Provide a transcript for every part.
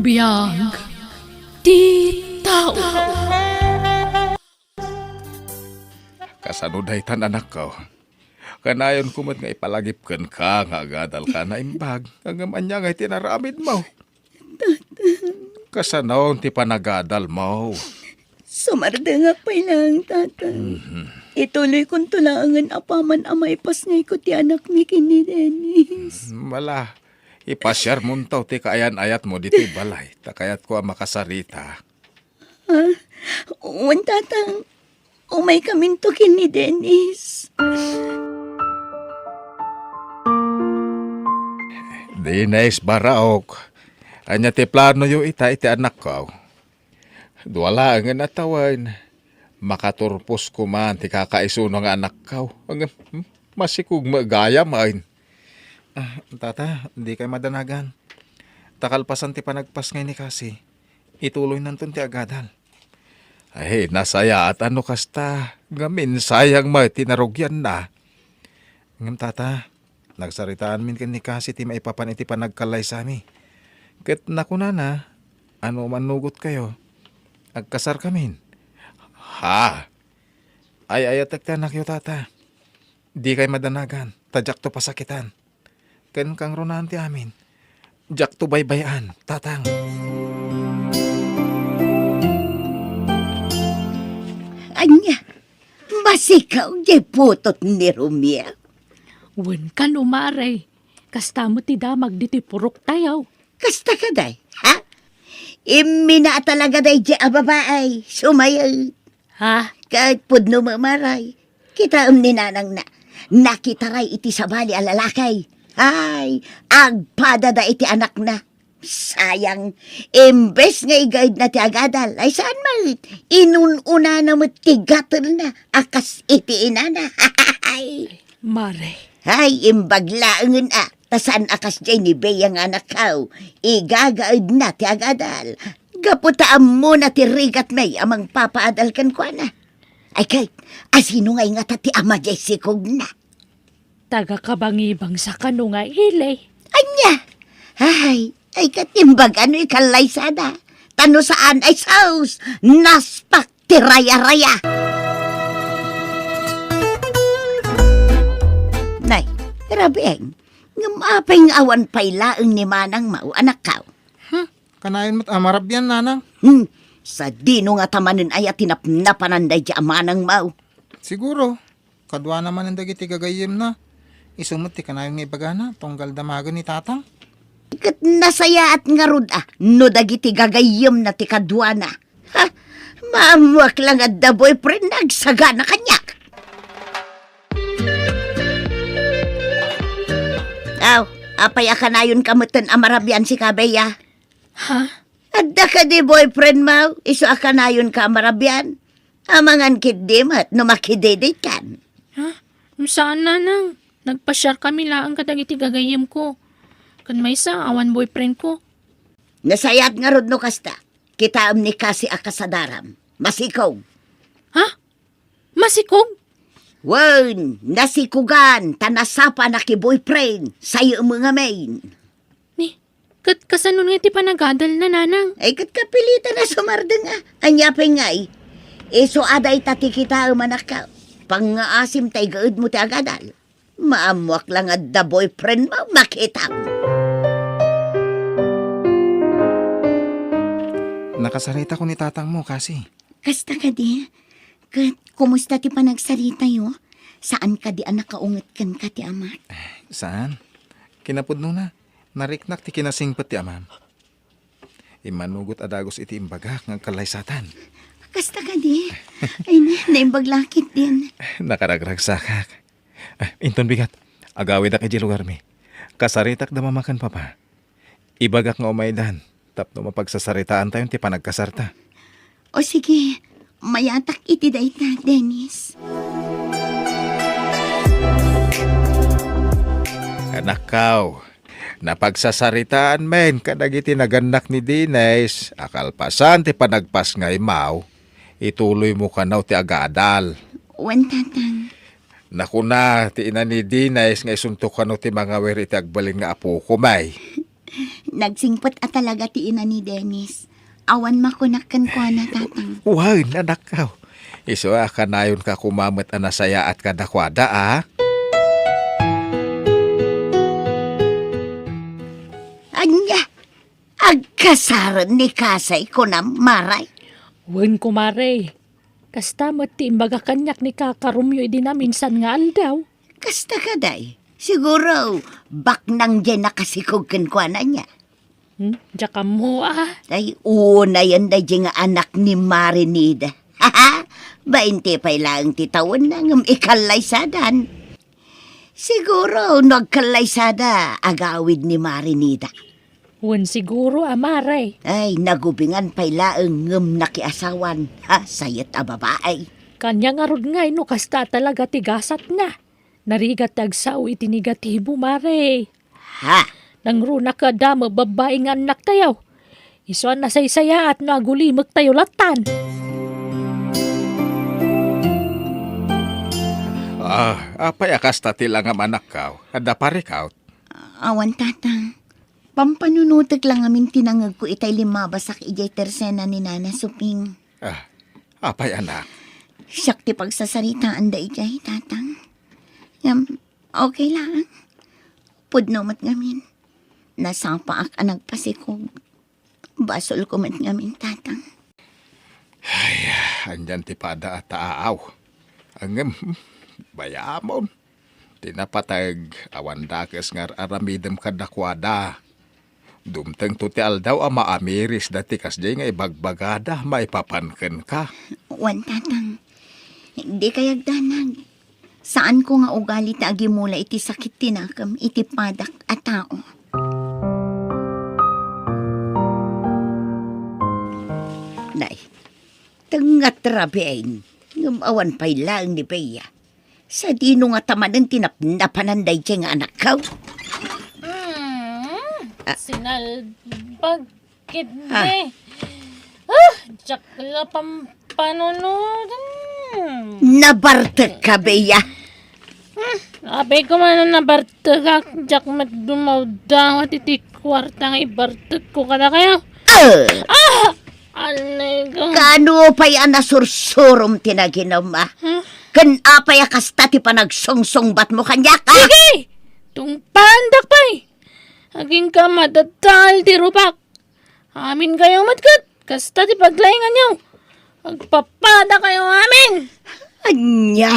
Biyag ti tao. Kasanuday tan anak ko. Kanayon kumot nga ipalagip ka nga agadal ka na imbag. Ang anya nga itinaramid mo. Kasanaon ti panagadal mo. Sumardangak pa lang, tata. Ituloy kong tulangan apaman amay pas ngay ko ti anak mi kini Dennis. Mala, ipasyar mo taw ti kaayan-ayat mo dito balay. Takayat ko ang makasarita. Uwan, tatang. Umay kaming to kini Dennis. Dines baraok. Anya ti plano yu ita iti anak ko. Duwala ang natawan. Makaturpos ko man ti kakaisunong anak ko. Ang masikug magaya main. Tata, hindi kayo madanagan. Takalpasan ti panagpas ngay ni kasi. Ituloy nanton ti agadal. Ay, nasaya at ano kasta. Gamin sayang may tinarugyan na. Ngam tata, nagsaritaan min kan ni kasi ti maipapan iti panagkalay sa mi. Ket nakuna na, ano manugot kayo. Agkasar kamin. Ha? Ay ayatek ti anak yo tata. Di kay madanagan. Tadyak to pasakitan. Ken kang runan ti amin. Jak to baybayan, tatang. Anya, masikaw di putot ni Romeo. Wen ka numaray. Kasta mo ti damag diti purok tayaw. Kasta ka day, ha? Imina talaga day di ababaay. Sumayay. Ha? Kahit pudno mamaray. Kita ni nanang na. Nakitaray iti sabali alalakay. Ay, agpada da iti anak na. Sayang, imbes nga i-guide na ti agadal. Ay saan man, inununa na mo tigatel na. Akas iti inana. Mare. Ay, imbaglaangan Tasan akas jay ni Beyang anak kao. Igagaid na ti agadal. Gaputaan mo na ti rigat may amang papaadal kan kwa na. Ay kahit, asino ngay nga ti ama jay sikog na. Taga kabangibang sa kano nga ilay. Anya? Ay katimbag ano ikalay sada. Tano saan ay saus. Naspak ti raya-raya. Nay, grabeng. Ngamapay ng awan pay laeng ni manang mau anak kao. Kanayon mo't amarap yan, nanang. Sa dino nga tamanin ay tinapnapananday di amanang mau. Siguro. Kadwa naman ang dagiti gagayim na. Isumot ti kanayon nga ibagana. Tunggal damagan ni tatang. Kat nasaya at ngarud no dagiti gagayim na ti kadwana. Ha? Maamuak lang at the boyfriend nagsaga na kanyak. Apay akanayon kamutan amarabyan si Kabeya. Ha? Adda ka di boyfriend mo, iso akanayon ka amarabyan. Amangan kidim at numakidedit kan. Ha? Saan nanang? Nagpasyar kami laang kadagiti gagayim ko. Kan may sa awan boyfriend ko. Nasayat nga rod no kasta. Kitaam ni kasi akasadaram. Masikaw. Ha? Masikog? Wan, nasikugan, tanasapa na ki-boyfriend, sayo mga main. Ni, kasanon nga ti panagadal na nanang. Ay kat kapilitan na sumarda nga. Anyapay nga Iso aday tati kita manakaw. Pang-aasim tay gaud mo ti agadal. Maamuak lang at the boyfriend mo makitam. Nakasarita ko ni tatang mo kasi. Kasta ka di? Kumusta ti panagsarita yo? Saan ka di anak kaungat kan ka ti amat? Saan? Kinapudno na. Nariknak ti kinasingpet ti amam. Imanugot adagos iti imbagak ng kalaysatan. Kasta ka di? Ay naimbaglakit din. Nakaragragsakak. Inton bigat. Agawid na kay lugar mi. Kasaritak da mamakan papa. Ibagak nga umaydan. Tapno mapagsasaritaan tayo ti panagkasarta. O sige, mayatak iti dayta, Dennis. Anak kaw, napagsasaritaan men kadagiti naganak ni Dines. Akalpasan ti panagpas nga imaw. Ituloy mo kanaw ti agadal. Wan tatang. Nakuna ti ina ni Dines nga isuntok kanaw ti mga weri ti agbaling nga apo ko may. Nagsingpot at talaga ti ina ni Dennis. Awan makunakan ko na tatang. Wow, anak ka. Iso ka na yun ka kumamit anasaya at kadakwada, ah. Anya, agkasaran ni Kasay ko na maray. Wen ko, Maray. Kasta mati imbaga kanyak ni kakarumyo di na minsan nga aldaw. Kasta ka day. Siguro, bak nang dyan nakasikog ko na niya. Tsaka mo Day, una yan day dyan nga anak ni Marinida. Haha, 20 pa lang titawan na ngam ikalaysadan. Siguro, nagkalaysada agawid ni Marinida. Wen siguro, Maray. Ay, nagubingan pa ilaang ngam nakiasawan. Ha, sayat a babae. Kanya nga rod nga no kasta talaga tigasat na. Narigat tagsaw iti negatibo, Maray. Ha, Nang runa ka dama babae nga anak tayaw. Iso na saysaya at nagulimag tayo latan. Apay akas tati lang ang anak ka. Ada parikaw. awan tatang. Pampanunutek lang amin tinangag ko itay limabasak ijay tersena ni Nana Suping. Apay anak. Siyak ti pagsasaritaan da ijay, tatang. Okay lang. Pudnomat ngamin. Nasapa ak anag pasikog. Basol ko mat ngamin, tatang. Andyan ti pada at taaw. Ang bayamon. Tinapatag awan dakes ngar aramidem kadakwada. Dumteng tuti aldaw ama amiris dati kasjay nga ibagbagada maipapanken ka. Wan, tatang. Di kayag danag. Saan ko nga ugali agi mula iti sakit tinakam, iti padak at tao. Nay, tangat rabiain, ngumawan pa'y lang ni Bea. Sa dino nga taman ang tinapnapananday siya nga anak ka. Sinalbagkit Ah. de. Tsakla pampanunod. Nabartag ka, Bea. Abay ko man na bartag jak mat dumawdaw at iti kwarta nga ibartag ko kada kayo. Alay ko. Kano pa'y anasursurom tinaginama? Kan apay akasta ti panagsongsong bat mo kanya ka? Sige! Tung pandak pa'y. Aging ka matatal ti rupak. Amin kayo matkat. Kasta ti paglaingan niyo. Agpapada kayo amin. Anya!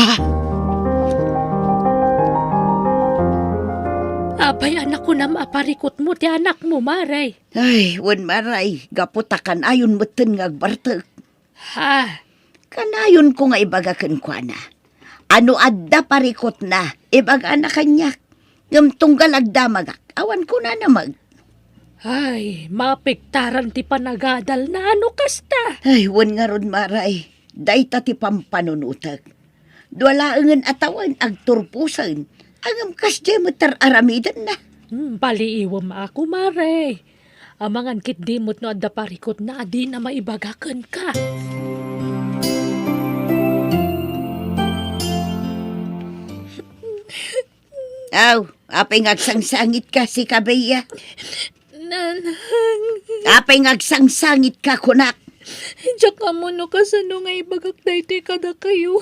Abay anak ko na maaparikot mo ti anak mo, Maray. Ay, wan maray, gaputakan ayon meten ngagbartag. Ha? Kanayon ko nga ibagakan kwa na. Ano adda parikot na, ibaga na kanyak. Ngam tunggal agdamagak, awan ko na namag. Ay, mapiktaran ti panagadal na ano kasta. Ay, wan nga ron maray, dayta ti pampanunutag. Duwalaangan atawan agturpusan, angam kasya matar aramidan na. Baliiwam ako, Maray. Amangan kit dimot no adda parikot na adi na maibagakan ka. Aw, apay ngagsangsangit ka si Kabeya. Nanang, Apay ngagsangsangit ka kunak. tsaka mo no kasano nga ibagak dayti kada kayo.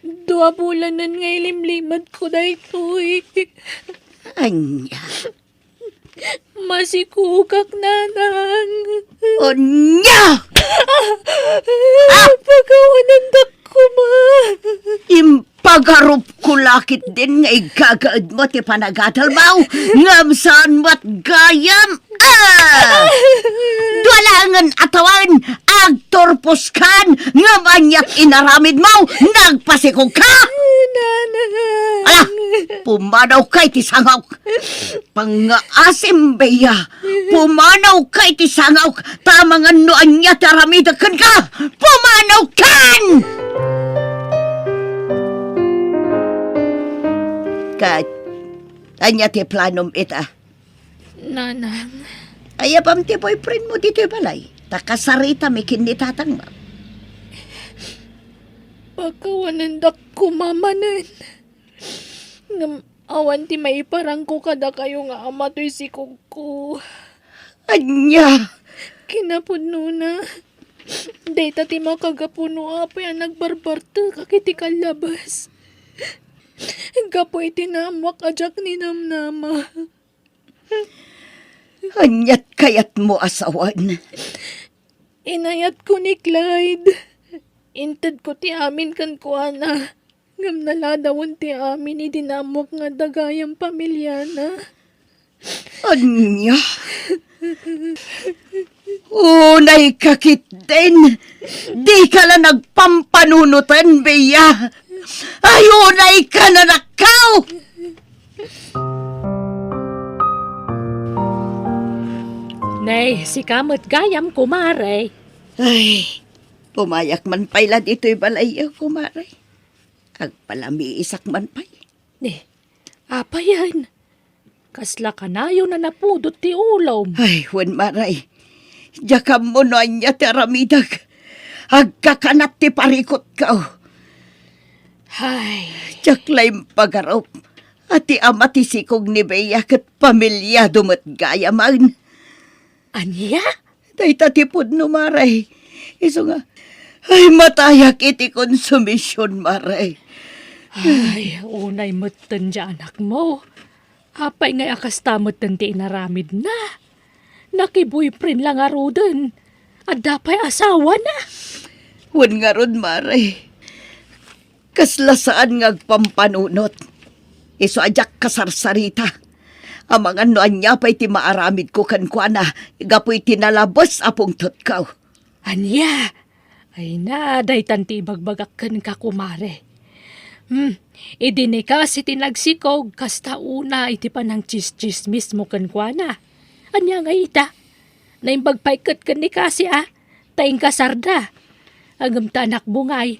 2 bulanan nga ilimlimad ko daytoy. Anya. Masikugak nanang. Onya! Pagawanan ko ma. Impagarup ko lakit din nga igagaad mo ti panagadal mo. Ngam saan mat gayam. Duwalangan atawan, agtorpos kan, ngam anyak inaramid mo, nagpasikog ka. Nanang. Ala, pumanaw kay ti sangaw. Pangaasim beya, pumanaw kay ti sangaw, tamangan no anya taramidakan ka, pumanaw kan! Kat, anya ti planom ita. Nanang. Ayabam ti boyfriend mo dito balay. Takasarita mi kinitatang mo. Pagkawanan ko mamanan. Ngam Awan ti maiparang ko kada kayo nga ama to'y sikog ko. Anya, Kinapudno na. Data ti makagapuno apay ang nagbarbarta kakiti kalabas. Gapoy tinamwak ajak ni namnama. anyat kayat mo asawan. Inayat ko ni Clyde. Inted ko ti amin kan kuana. Ngam naladawon ti amin idinamok nga dagayang pamilyana. Anya, unay kakit din. Di ka lang nagpampanunutan, Bea. Ay, unay ka na nakaw. Nay, si kamot gayam kumare. Ay, pumayak man pala dito'y balay kumare. Agpalami isak man pay. Apa yan? Kasla kanayo na napudot ti ulom. Ay, wan maray. Jakam mo na niya teramidag. Agkakanat ti parikot ka. Hay, Jaklay pagarop. At ti ama ti sikog ni Bea kat pamilya dumat gaya man. anya? Day tatipod no maray. Iso nga. Ay, matayak iti konsumisyon maray. Ay, unay mutten dya anak mo. Apay ngay akas tamot ti inaramid na. Naki-boyfriend lang arudan. At dapay asawa na. Wan nga ron maray. Kasla saan ngagpampanunot. Iso ajak kasarsarita. Amang ano anya pa'y ti maaramid ko kankwana. Gapoy tinalabos apong tutkaw. Anya? Ay na, day tanti bagbagak kan ka kumare. Idini ka si tinagsikog, kasta una iti pa ng chis-chismis mo kan kwa na. Anya nga ita? Naimbagpaikat kan ni kasi taing kasarda. Agam tanak bungay.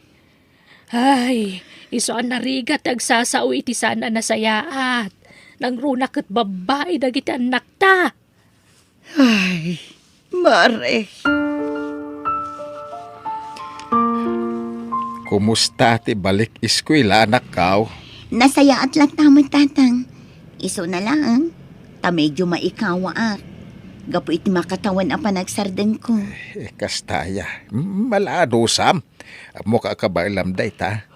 Ay, isoan narigat agsasao iti sana nasayaat. Nang runak at babae dagiti anak ta. Ay, mare. Kumusta ti balik eskwela anak kaw? Nasayaat lang tamang tatang. Iso na lang. Ta medyo maikawa Gapo iti makatawan ang panagsardan ko. Kastaya. Malado sam. Mukha ka ba ilam day ta?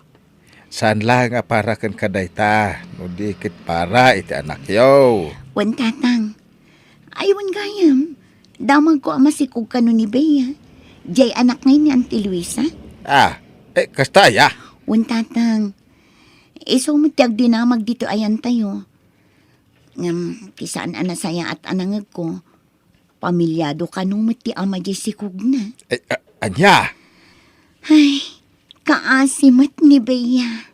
Saan lang nga para kan kaday ta? No dikit para iti anak yo. Wan tatang. Aywan gayam. Damang ko ang masikog ka nun ni Bea. Jay anak ngayon ni Auntie Luisa. Kastaya. Wan tatang. Iso mo tiyag dinamag dito ayan tayo. Ngam, kisaan anasaya at anangag ko. Pamilyado ka nung mati ama jay sikog na. Anya? Ay, kaasimat ni Bea.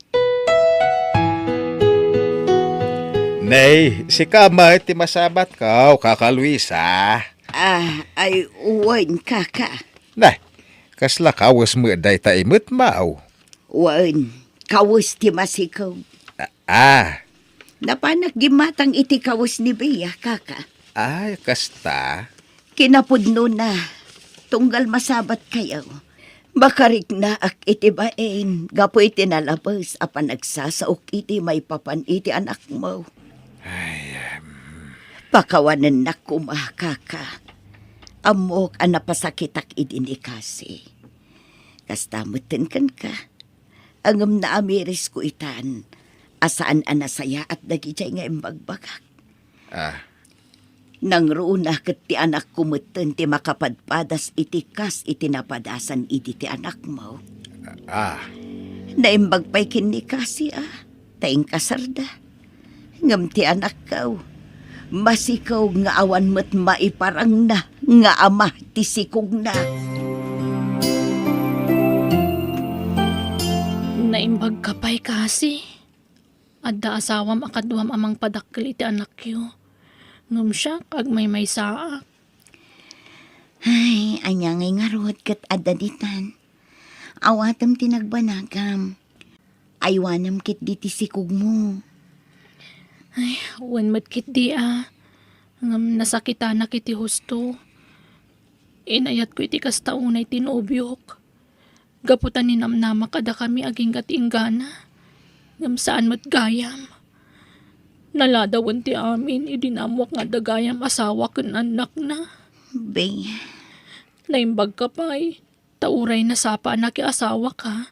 Nay, si Kama ti masabat kaw, kaka Luisa. Ay uwan kaka. Nay, kasla kawas mo day ta imut maaw. Uwan, kawas ti masikaw. Napanak gimatang iti kawas ni Bea kaka. Ay, kasta. Kinapudno na, tunggal masabat kayo. Makarik na ak iti baen, gapo iti nalabas, apan nagsasaok iti may papan iti anak mo. Pakawanan na kumakaka. Amok ang napasakitak idini kasi. Kastamutin kan ka. Angam na amiris ko itan, asaan anasaya at dagijay nga imbagbagak. Nang runa ket ti anak kumeten ti makapadpadas iti kas iti napadasan iti ti anak mo. Naimbagpay kinni kasi taing kasarda. Ngam ti anak kaw. Masikaw nga awan met maiparang na nga ama ti sikog na. Naimbag ka pa'y kasi. Adda asawam akadwam amang padakkel iti anak yo. Ngum siya kag may saa. Ay, anya ngay ngarot kat adaditan. Awatam tinagbanagam. Aywanam kit di ti sikog mo. Ay, wen matkit di Ngam nasakita na kiti husto. Inayat ko iti kastaunay tinobyok. Gaputan ni namnama kada kami aging gatinggana. Ngam saan mo't gayam. Naladawan ti amin, idinamwak nga dagayam asawa kun anak na. Be, Naimbag ka pa'y, tauray na sapa anak ki asawa ka.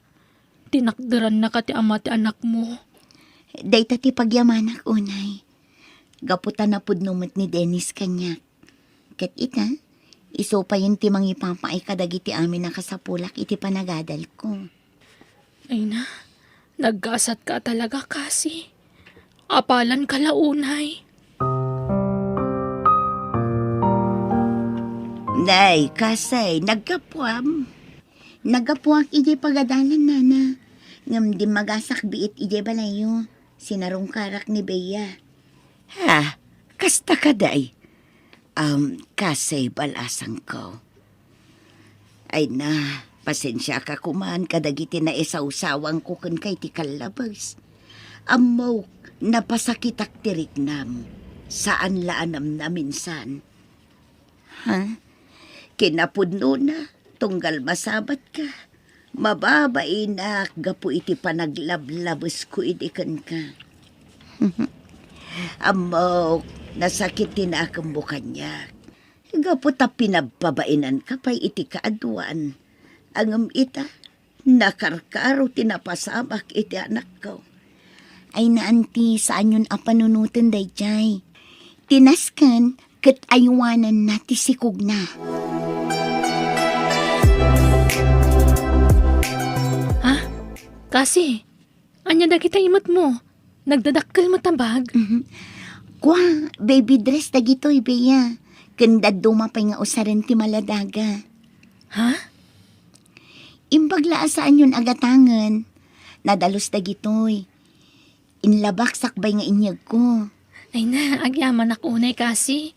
Tinakderan na ka ti ama ti anak mo. day ti pagyamanak unay. Gaputan na pudnumot ni Dennis kanya. Kat ita, iso pa yun ti mangipapaay kadagiti amin na kasapulak iti panagadal ko. Ay na, nagkasat ka talaga kasi. Apalan ka launay. Nay, kasay, nagkapuam. Nagapuak iti pagadalan nana. Ngam di magasak biit iti balayo. Sinarong karak ni Bea. Ha, kasta ka day. Kasay balasang ko. Ay na, pasensya ka kuman kadagiti na isaw-sawang ko kun kay ti kalabas. Amaw, napasakitak tiriknam. Saan laanam na minsan. Ha? Kinapudno na, tunggal masabat ka. Mababay na, gapu iti panaglablabos ko idikan ka. Amaw, nasakit din akong buka niya. Gapu ta pinababainan ka pa'y iti kaaduan. Angam ita, nakarkaro tinapasamak iti anak ko. Ay na anti, saan yun apanunutin day jay? Tinaskan, kat aywanan na tisikog na. Ha? Kasi, anya da kita imot mo. Nagdadakkel mo tabag. Kwa, baby dress dagitoy, Bea. Kanda dumapay nga usaran ti maladaga. Ha? Imbagla saan yun agatangan. Nadalos dagitoy. Inlabak sakbay nga inyag ko. Ay na, agyaman ako unay kasi.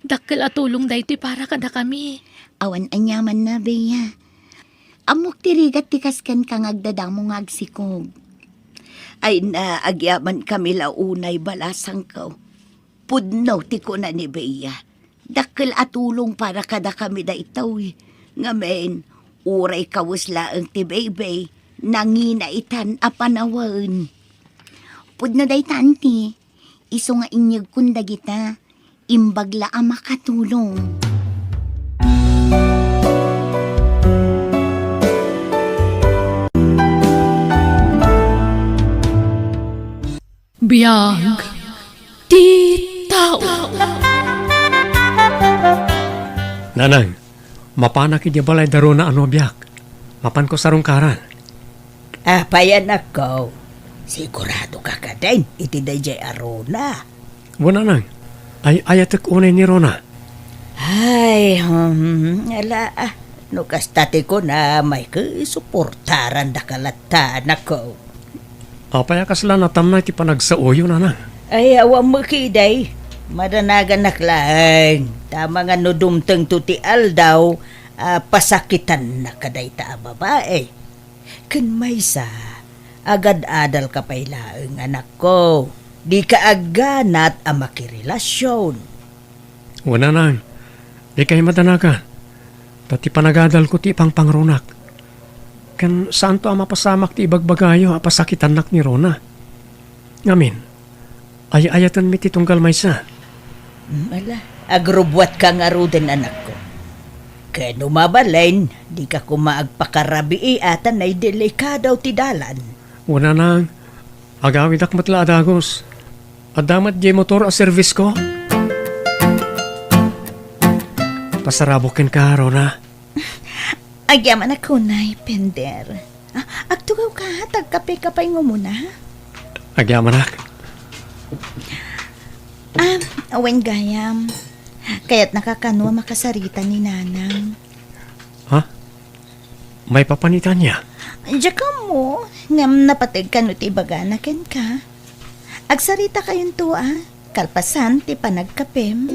Dakkel at tulong daytoy para kada kami. Awan anyaman na, Bea. Amok tirigat tikaskan kang agdadamo nga agsikog. Ay na, agyaman kami launay balasang ko. Pudno ti ko na ni Bea. Dakkel at tulong para kada kami da itaw. Ngamen, uray kawusla ang ti Bebe. Nanginaitan apanawan. Pudno day tanti. Iso nga inyag kunda kita. Imbagla ang makatulong. Biyag. Di tao. Nanang, mapanak iti balay daro na ano biyak. Mapan ko sarong karan. Payan ako. Sigurado ka ka din, iti dayjay arona. Wala nang, ay ayatek unay ni Rona. Ay, ala, no kastati ko na may kisuportaran da kalatan ako. Apaya kasla natam na iti panagsauyo nanang. Ay, awang makiday. Madanagan naklaan. Tama nga no dumteng tuti aldaw, pasakitan na kaday ta babae. Kun may sa, agad-adal ka pailaeng anak ko. Di ka aganat ang makirelasyon. Wala nang, di kayo madanagan. Tati panagadal ko ti pang pangrunak. Kan saan to ang mapasamak ti ibagbagayo apasakitan nak ni Rona. Ngamin, ay-ayatan mi ti tunggal may sa. Ala, agrubwat ka nga ruden anak ko. Kaya numabalain, di ka kumaagpakarabi atan ay delikadaw ti dalan. Wala nang, agawid ak matla adagos. Adamat di motor a service ko. Pasarabokin ka, Rona. Agyaman ako na'y pender. Agtugaw ka, tagkape-kapay mo muna. Agyaman ak. Awen gayam. Kaya't nakakanwa makasarita ni nanang. Ha? May papanitan niya? Diyan ka mo, ngam napatig ka no ti baganakin ka. Agsarita kayong tuwa, kalpasan ti panagkapem.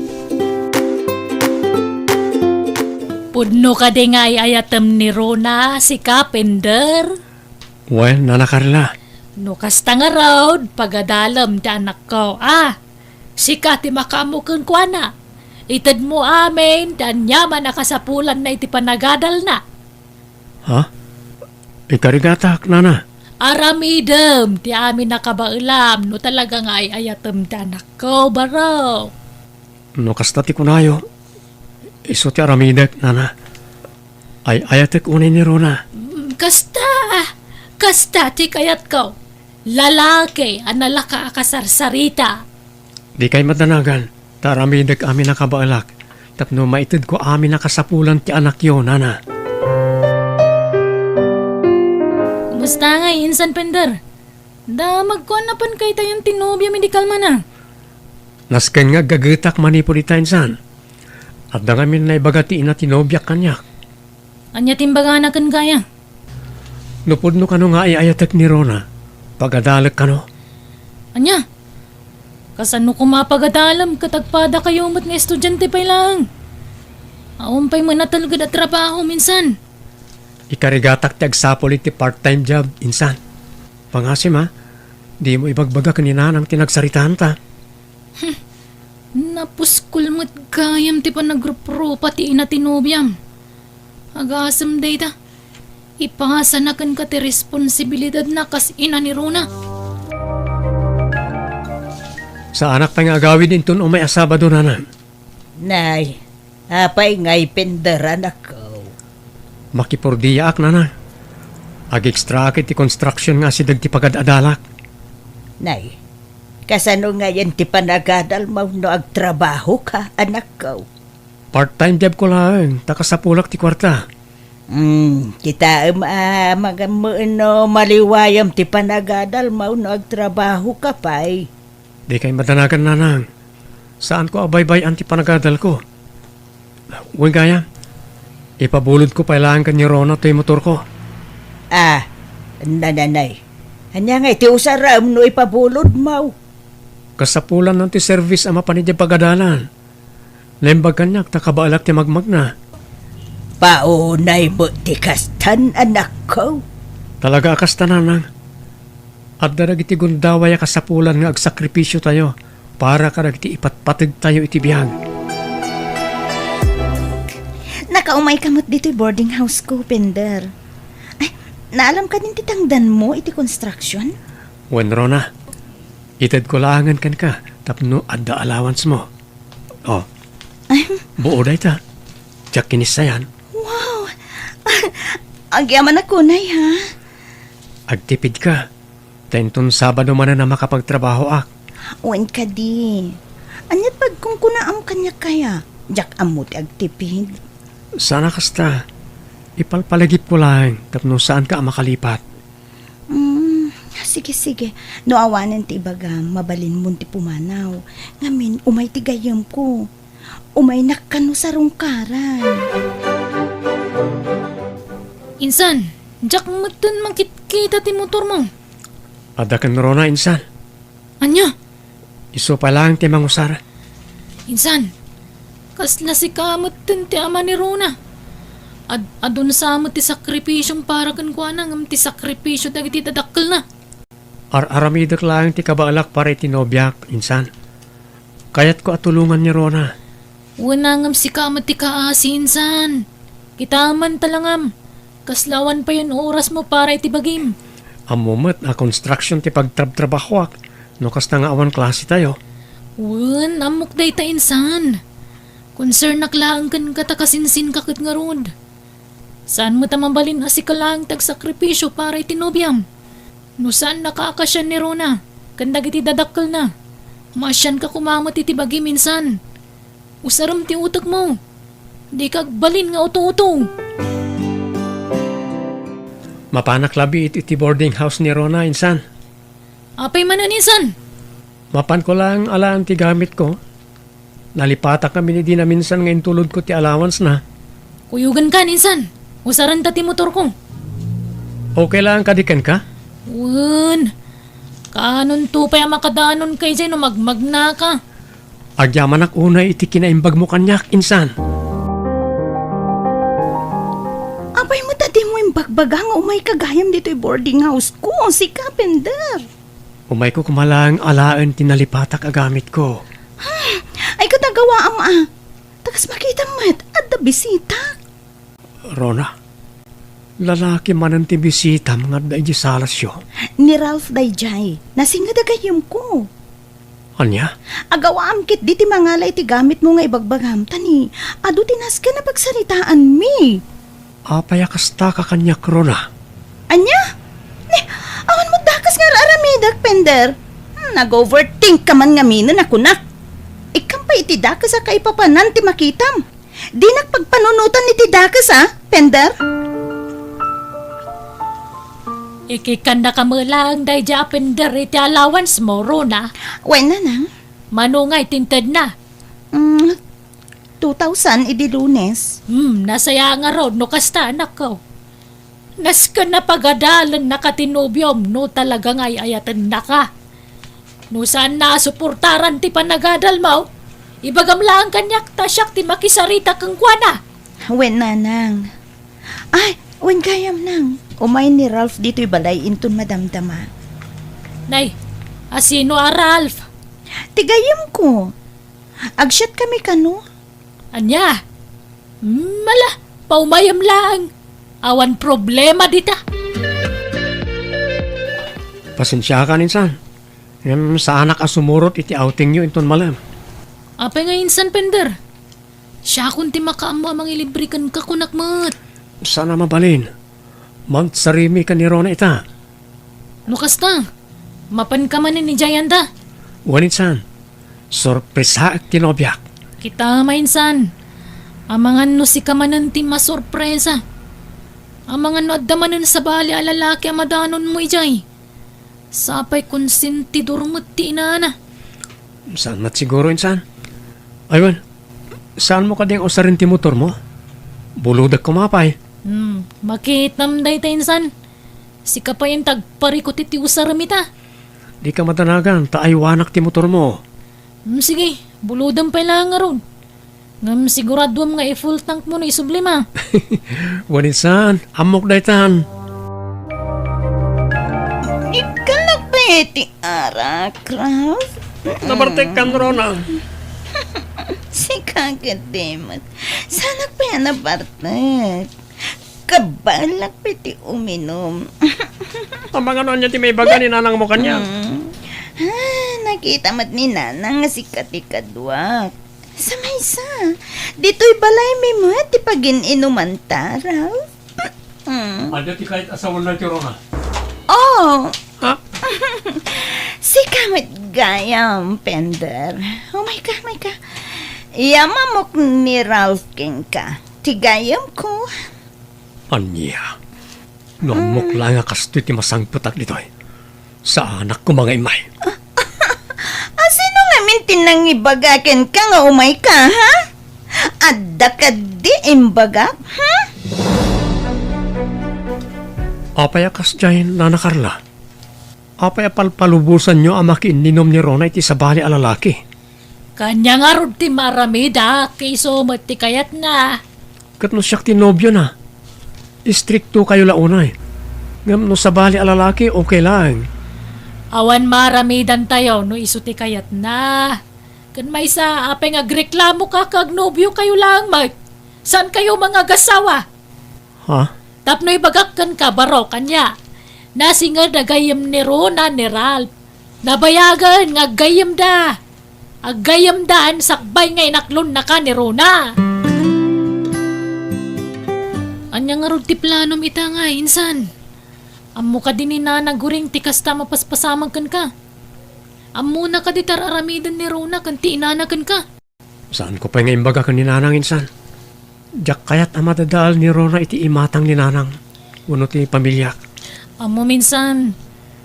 Pudno ka di nga ayatem ni Rona, si Kapender. Well, nanakarla. No kasta nga raw, pagadalam ti anak ko. Si Kati makamukun kwa na. Itad mo amin, dan yaman nakasapulan na iti panagadal na. Ha? Ikarigata ak, nana. Aramidem, ti amin nakabailam, no talaga nga ay ayatem ti anak ko, baro. No kasta ti kunayo. Iso ti aramidek, nana. Ay ayatek unay ni Rona. Kasta ti kayat ko. Lalaki, analaka akasarsarita. Di kay madanagan. Ta aramidek amin nakabaalak. Tapno maitid ko amin nakasapulan ti anak yo, nana. Kumusta nga, insan pender? Da magkuhan na pan kay tayong tinobya medikal man na. Nasken nga gagetak manipo di tainsan. At da ngamin na ibagati ina tinobyak kanya. Anya timbaga na kan kaya? Nupod no kano nga ayatek ni Rona. Pagadalek kano. Anya? Kasano kumapagadalam katagpada kayo mat nga estudyante pa lang. Aon pa'y manatalgad at trabaho minsan. Ikarigatak ti agsapolit ti part-time job, insan. Pangasim ha, di mo ibagbaga kanina nang tinagsaritaan ta. Napuskul mo't gayam ti panagrupro pati ina tinubyam. Agasam day ta. Ipasanakan ka ti responsibilidad na kas ina ni Rona. Sa anak pa nga agawid din tun umay asabado na. Nay, apay ngay penderan ako. Makipordiya ak na. Ag-extra akit ti construction nga si dagti pagad-adalak. Nay, kasano nga yan ti panagadal mo no agtrabaho ka, anak ko? Part-time job ko lang, takasapulak ti kwarta. Kita mga no, maliwayam ti panagadal mo no agtrabaho ka pa'y. Di kay madanagan nanang. Saan ko abay-bay ang ti panagadal ko? Uy gaya, ipabulod ko pailangan ka ni Rona to yung motor ko. Nanay. Anya nga iti usaram no ipabulod mo. Kasapulan ng ti service ama panidya pagadalan. Lembag kanyak, takabaalak ti magmag na. Paunay mo ti kastan, anak ko. Talaga akas tananang. At darag iti gundaway kasapulan nga agsakripisyo tayo para karag iti ipatpatig tayo iti biyag. Nakaumay kamot dito'y boarding house ko, Pender. Ay, naalam ka din titangdan mo iti construction? Wen Rona, itad ko laangan kan ka tapno adda allowance mo. Oh, buo day ta. Tiyak kinis sayan. Wow! Agyaman ako, Nay, ha? Agtipid ka. Tenton Sabado man na makapagtrabaho ak. Uwan ka di. Anyat pag kung kunaam kanya kaya, jak amot agtipid. Sana kasta. Ipalpalagip ko lang tapno saan ka makalipat. Sige. No awanan ti ibaga, mabalin mo ti pumanaw. Ngamin, umay ti gayam ko. Umay nakano sa rungkaran. Insan, jak matun mangkit-kita ti motor mo. Adakan Rona, insan. Anya? Iso pa lang ti mangusara. Insan, kasla si kamot din ti ama ni Rona. Adun sa amot ti sakripisyong para kan kuha na ngam ti sakripisyo dagiti dadakkel na. Aramidak lang ti kabaalak para itinobyak, insan. Kayat ko atulungan ni Rona. Wala ngam si kamot ti kaasi, insan. Kitaman talangam. Kaslawan pa yun oras mo para itibagim. Amumat na construction ti pagtrab-trabahwak. No kas nga awan klase tayo. Wan, amok day ta insan. Concern naklaan kan katakasinsin kakit nga rod. Saan mo tamabalin asi ka lang tagsakripisyo para itinobyam? No saan nakakasyan ni Rona? Kandag iti dadakkel na. Masyan ka kumamot iti bagi minsan. Usaram ti utak mo. Di kag balin nga uto-uto. Mapanak labi iti boarding house ni Rona, insan. Apay manan insan. Mapan ko lang alaan ti gamit ko. Nalipata kami ni Dina minsan ngayon tulod ko ti allowance na. Kuyugan ka insan. Usaran ta ti motor ko. Okay lang kadikan ka? Wan. Kanon to pa makadaanon kay Zay no magmag na ka. Agyaman ak unay iti kinaimbag mo kanyak, insan. Abay mo tadi mo yung bagbagang umay kagayam dito'y boarding house ko, si Kapender. Umay ko kumalang alaan tinalipatak agamit ko. Ay katagawa ama. Takas makita mat at da bisita. Rona, Lalaki man ang tibisita mga dahi salas yo. Ni Ralph dayjay, nasingadagayom ko. Anya? Agawaam kit di ti mangalay ti gamit mo nga ibagbagam tani. Adu tinas ka na pagsaritaan mi. Apaya kasta ka kanya krona. Anya? Awan mo dakas nga aramidak, Pender. Nag-overthink ka man nga mina na kunak. Ikam pa iti dakas sa kaipapanan ti makitam. Di nagpagpanunutan ni ti dakas Pender? Ikikanda ka mo lang day Pender iti allowance mo, Rona. Wen na nang. Manungay tinted na. 2,000 idi Lunes. Nasaya nga ro, no kasta anak ko. Nas ka na pagadalan na katinubyom, no talaga nga'y ayatan na ka. No saan na suportaran ti panagadal mo, ibagam lang kanyak tasyak ti makisarita kang kwana. Wen na nang. Ay, wen kayam nang. Umay ni Ralph dito'y balay inton madamdama. Nay, asino Ralph? Tigayam ko. Agsyat kami kano. Anya? Mala, paumayam lang. Awan problema dita. Pasensya ka ninsan. Sa anak asumurot iti outing nyo inton malam. Apay nga insan, Pender. Siya kung ti makaamo amang ilibrikan ka kunakmat. Sana mabalin. Magsarimi ka ni Rona ita. Lukas na. Mapan ka man ni Jayanda. Waninsan. Sorpresa at tinobyak. Kita mainsan. Amangan no si kamanan ti masorpresa. Amangan no adamanan sa bali a lalaki amadanon mo ijay. Sapay konsentidor mo ti inana. Saan mat siguro insan? Aywan, saan mo ka ding usarin ti motor mo? Buludag kumapay. Makitam day ta insan. Si kapayin tagparikot iti usaramita. Di ka matanagan, taaywanak ti motor mo. Sige, buludam pa lang nga ron. Ngam siguraduam nga i-full tank mo na isublima. Waninsan, amok daytan. Ikalak pa iti arak, Ralph. Nabartek kan Rona. Si kagademat. Sana pa yan nabartek. Kabalak pa iti uminom. Amang ano niya ti may baga ni nanang mo kanya. Nakita mat ni nanang nga si katikadwak. Sa maysa, dito'y balay mi mo ti pagin-inuman ta, Ralph. Ada ti kahit asawan na ti Rona. Oh, Ha? si kamit gayam, Pender. Oh my God. Yamamok ni Ralph king ka. Tigayam ko. Anya. Namok lang nga kasto ti masangputak dito sa anak ko mga imay. Sino nga mintin nang ibagakin ka nga umay ka, ha? Adda ka di imbagak, ha? Apaya kasjayin Nana Carla. Apaya palpalubusan nyo ang makiininom ni Rona iti sabali a lalaki. Kanya nga ron ti maramida, kayso mati kayat na. Kat no siyak ti nobyo na. Istrikto kayo launay. Ngam no sabali a lalaki, okay lang. Awan maramidan tayo, no isuti kayat na. Kan may sa apay nga agreklamo ka kag nobyo kayo lang, Mark. Saan kayo mga gasawa? Ha? Tapno ibagak kan ka baro kanya. Nasinga na gayam ni Rona ni Ralph. Nabayagan nga gayam da. Agayam daan sakbay nga inaklon na ka ni Rona. Anya nga ron ti planom ita nga, insan. Ammo ka din ni nanang guring ti kasta mapaspasamag kan ka. Ammo na ka di tararamidan ni Rona kan ti inanakan ka. Saan ko pa nga imbaga ka ni nanang insan? Diyak kaya't amadadaal ni Rona iti imatang ni nanang. Uno ti pamilyak. Ammo minsan,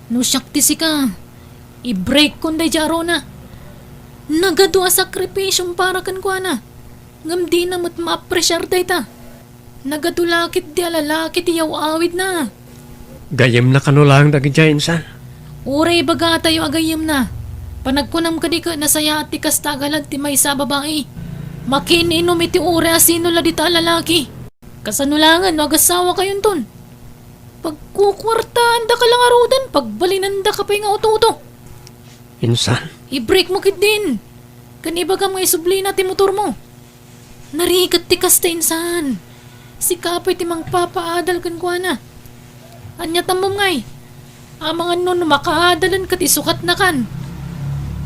no syakti si ka. I-break kun day ja Rona. Nagado a sakripisyong para kan kwa na. Ngam di na mo't ma-appresyar day ta. Nagado lakit di alalaki ti yaw awid na. Gayem na kanulang dagidya insan. Uray baga tayo agayam na. Panagkunam ka di ka nasaya at tikas tagalag ti may sa babae. Makininom iti ure asino la dita lalaki. Kasanulangan agasawa kayon ton. Pagkukwartaan da ka lang arudan, pagbalinan da ka pa nga uto-uto. Insan, I-break mo kit din. Kaniba ka mga isubli na ti motor mo. Narikat ti kas ta insan. Si kapoy ti mang papaadal kan kwa na. Anya tamom ngay. Amang ano makaadalan kat isukat na kan.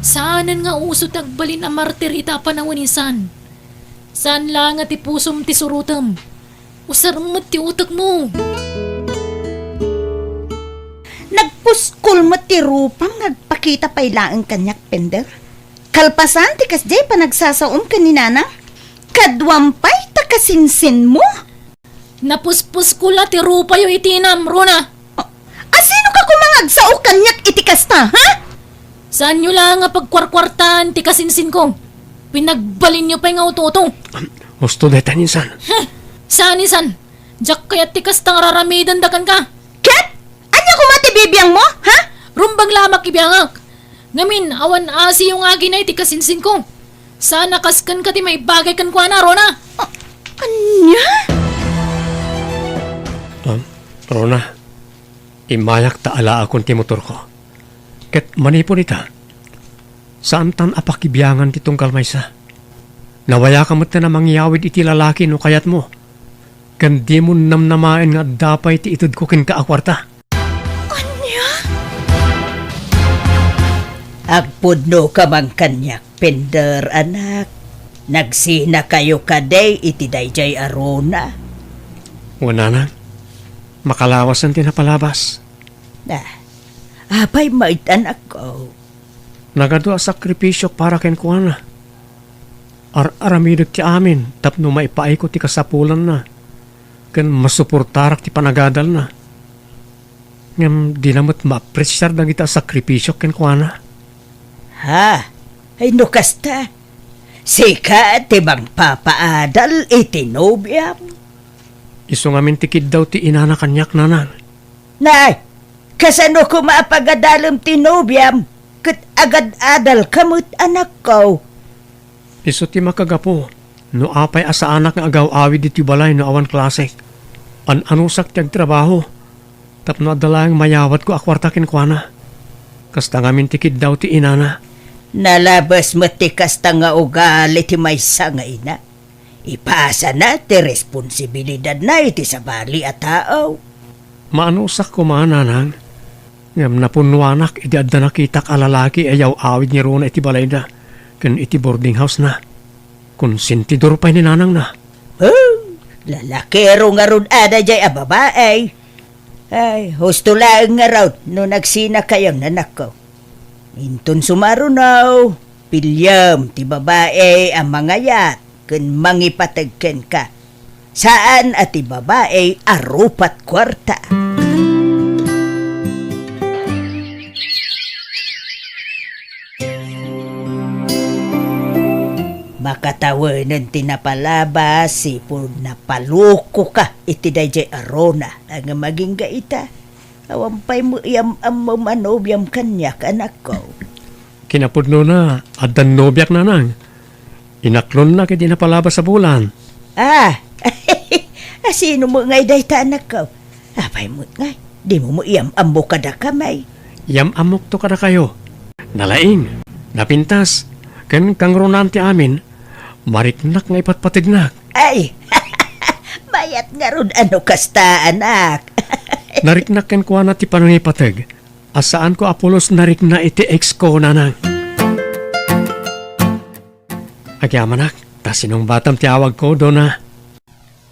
Saanan nga usot agbalin a martir ita panawanisan. Saan lang at ipusom ti surutam. Usarmat ti utak mo. Nagpuskol mo ti rupang nagpakita pa ilaan kanyak pender. Kalpasan ti kasjay pa nagsasaom kaninana. Kadwampay ta kasinsin mo. Napuspus ko la ti rupa yu itinam, Rona. Asino ka kumangagsao kanyak itikasta, ha? Saan nyo lang nga pagkwarkwartan ti kasinsin ko? Pinagbalin nyo pa yung ututong. Gusto deta insan. Saan isan? Diyak kaya ti kastang raramidan dakan ka. Kat? Anya kumati bibiyang mo, ha? Rumbang lamak ibiyangak. Ngamin, awan asi yung agi na iti kasinsin ko. Sana kaskan ka ti may bagay kan kwa na, Rona. Anya? Rona, imayak ta ala akong ti motor ko. Ket manipon ita. Saan tan apakibiyangan ti tungkal maysa? Nawaya ka mo't na mangyawid iti lalaki no kayat mo. Kan di mo namnamain nga dapay ti itud ko kin kaakwarta. Agpudno ka mang kanyak, pender anak. Nagsina kayo kaday iti dayjay arona. Wala na. Makalawasan ti napalabas. Apay mait anak ko. Nagado a sakripisyo para ken kuana. Aramidot ti amin tapno maipaiko ti kasapulan na. Ken masuportarak ti panagadal na. Ngem di namot ma-apresyar dagita sakripisyo ken kuana. Ha? Ay no kasta. Sika ti bang papaadal iti nobyam. Iso ngamin tikid daw ti inana kanyak nanan. Nay, kasano ko maapagadalam ti nobyam? Kat agad-adal kamot anak ko. Iso ti makagapo. No apay asa anak nga agaw awid iti balay no awan klasik. Anusak ti agtrabaho. Tapno adalang mayawat ko akwarta ken kuana. Kasta ngamin tikid daw ti inana. Nalabas mo ti kasta nga ugali ti maysa nga ina. Ipasa na ti responsibilidad na iti sa bali at tao. Maanusak ko mananang. Ngam napunwanak iti adda nakitak a lalaki ayaw awid ni Rona iti balay na. Ken iti boarding house na. Kun sintidor pa ni nanang na. Oh, lalakero nga ron ada jay a babae. Ay, husto lang nga raw no nagsina kayang nanak ko. Inton sumarunaw, pilyam ti babae ang mga yat ken mangipatagken ka. Saan at ti babae arupat kwarta. Makatawanan ti napalabas, sipon napaluko ka iti dayjay arona ang maging gaita. Awampay mo iyam amamanobyam kanyak anak ko. Kinapudno na addan nobyak nanang. Inaklon na kiti napalabas sa bulan. Sino mo ngay dayta anak ko? Apay mo ngay, di mo iyam ambo kada kamay. Yam amok to kada kayo. Nalaing, napintas, ken kang ronante amin, mariknak nga ipatpatignak. Ay, bayat nga ron ano kasta anak. Nariknak ken kuha na ti panangipatag. Asaan ko Apolos narikna iti ex ko nanang. Agyamanak, ta sinong batam ti awag ko do na.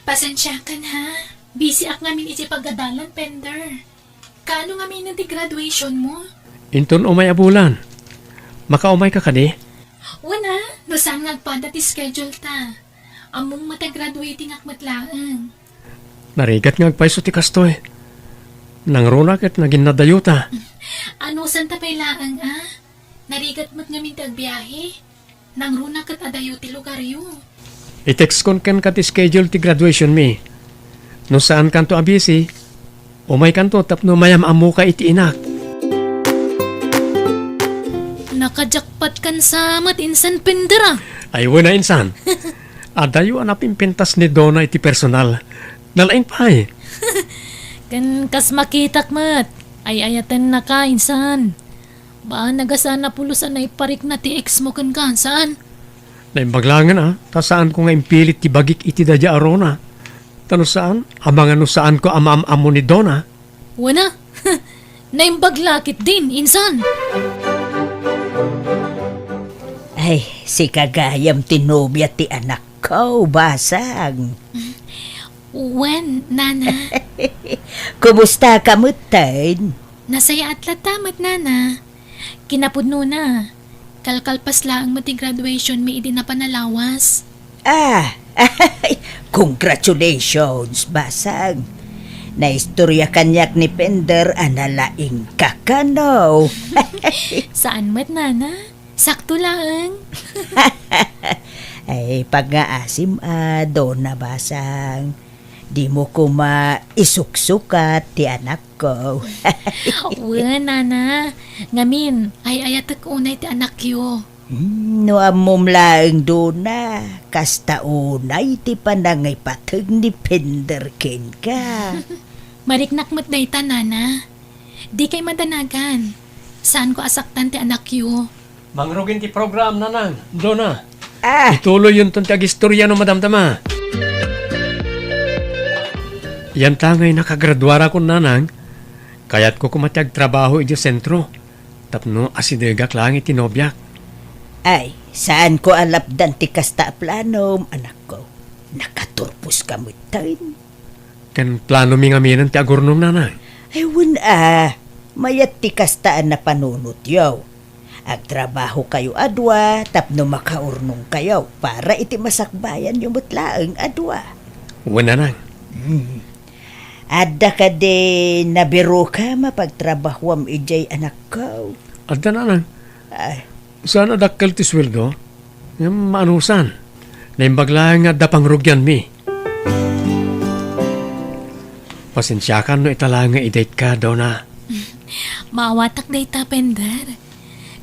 Pasensya ka na. Busy ak ngamin iti pagadalan, Pender. Kaano ngamin ng graduation mo? Inton umay abulan. Makaumay ka kadi? Wana, no saan ngagpada ti schedule ta. Among mata-graduating ak matlaan. Narigat ngagpaiso ti kastoy. Nang runak at naging nadayuta. Ano san ta pailaan Narigat mat ngamin tagbiyahe. Nang runak at adayo ti lugar yu. I-text kon ken ka ti schedule ti graduation mi. No saan kanto abisi, umay kanto tapno mayam amu ka iti inak. Nakajakpat kan sa insan Pender Ay wala insan. Adayo anapin pintas ni Donna iti personal. Nalaing pa eh. Kan kas makitak mat. Ay ayatan na ka, insan. Ba nagasana pulusan na iparik na ti ex mo kan ka, saan? Naimbaglangan ta saan ko nga impilit ti bagik iti dadya arona. Tano saan? Amang ano saan ko amam-amo ni Donna? Wana, naimbaglakit din, insan. Ay, si kagayam tinobya ti anak ko, basang. Wen, nana. Kumusta ka mo, Tan? Nasaya at latamat, nana. Kinapudno na. Kalkalpas lang mati graduation may idi na panalawas. Ay, congratulations, basang. Naistorya kanyak ni Pender analaing kakano. Saan mat, nana? Sakto lang. Ay, pag-aasim doon na basang. Di mo ko maisuksukat ti anak ko. Wen, nana. Ngamin, ay ayatak unay ti anak yo. No amom laeng doon na. Kasta unay ti panangay patag ni Pender ken ka. Mariknak mat dayta, nana. Di kay madanagan. Saan ko asaktan ti anak yo? Mangrugin ti program, nanang. Donna. Ah, Ituloy yun tong tag-istorya no madamdama. Yan tangay nakagradwara ko nanang, kaya't ko kumatyag trabaho iti sentro. Tapno asidegak lang itinobyak. ay, saan ko alapdan ti kasta planom, anak ko? Nakaturpos ka mo tayo. Kan plano mi ngaminan ti agurnom nanang. Ewan mayat ti kastaan na panunot yaw. Agtrabaho kayo adwa, tapno makaurnong kayo para iti masakbayan yung mutlaang adwa. Wan nanang. Adda ka de nabiro ka mapagtrabahwam ijay anak ko. Adda nanang. Ay, Saan adakkel ti sweldo? Yung maanusan. Naimbaglaan nga da pangrugyan mi. Pasensyakan no itala nga idate ka, Donna. Maawatak dayta, Pender.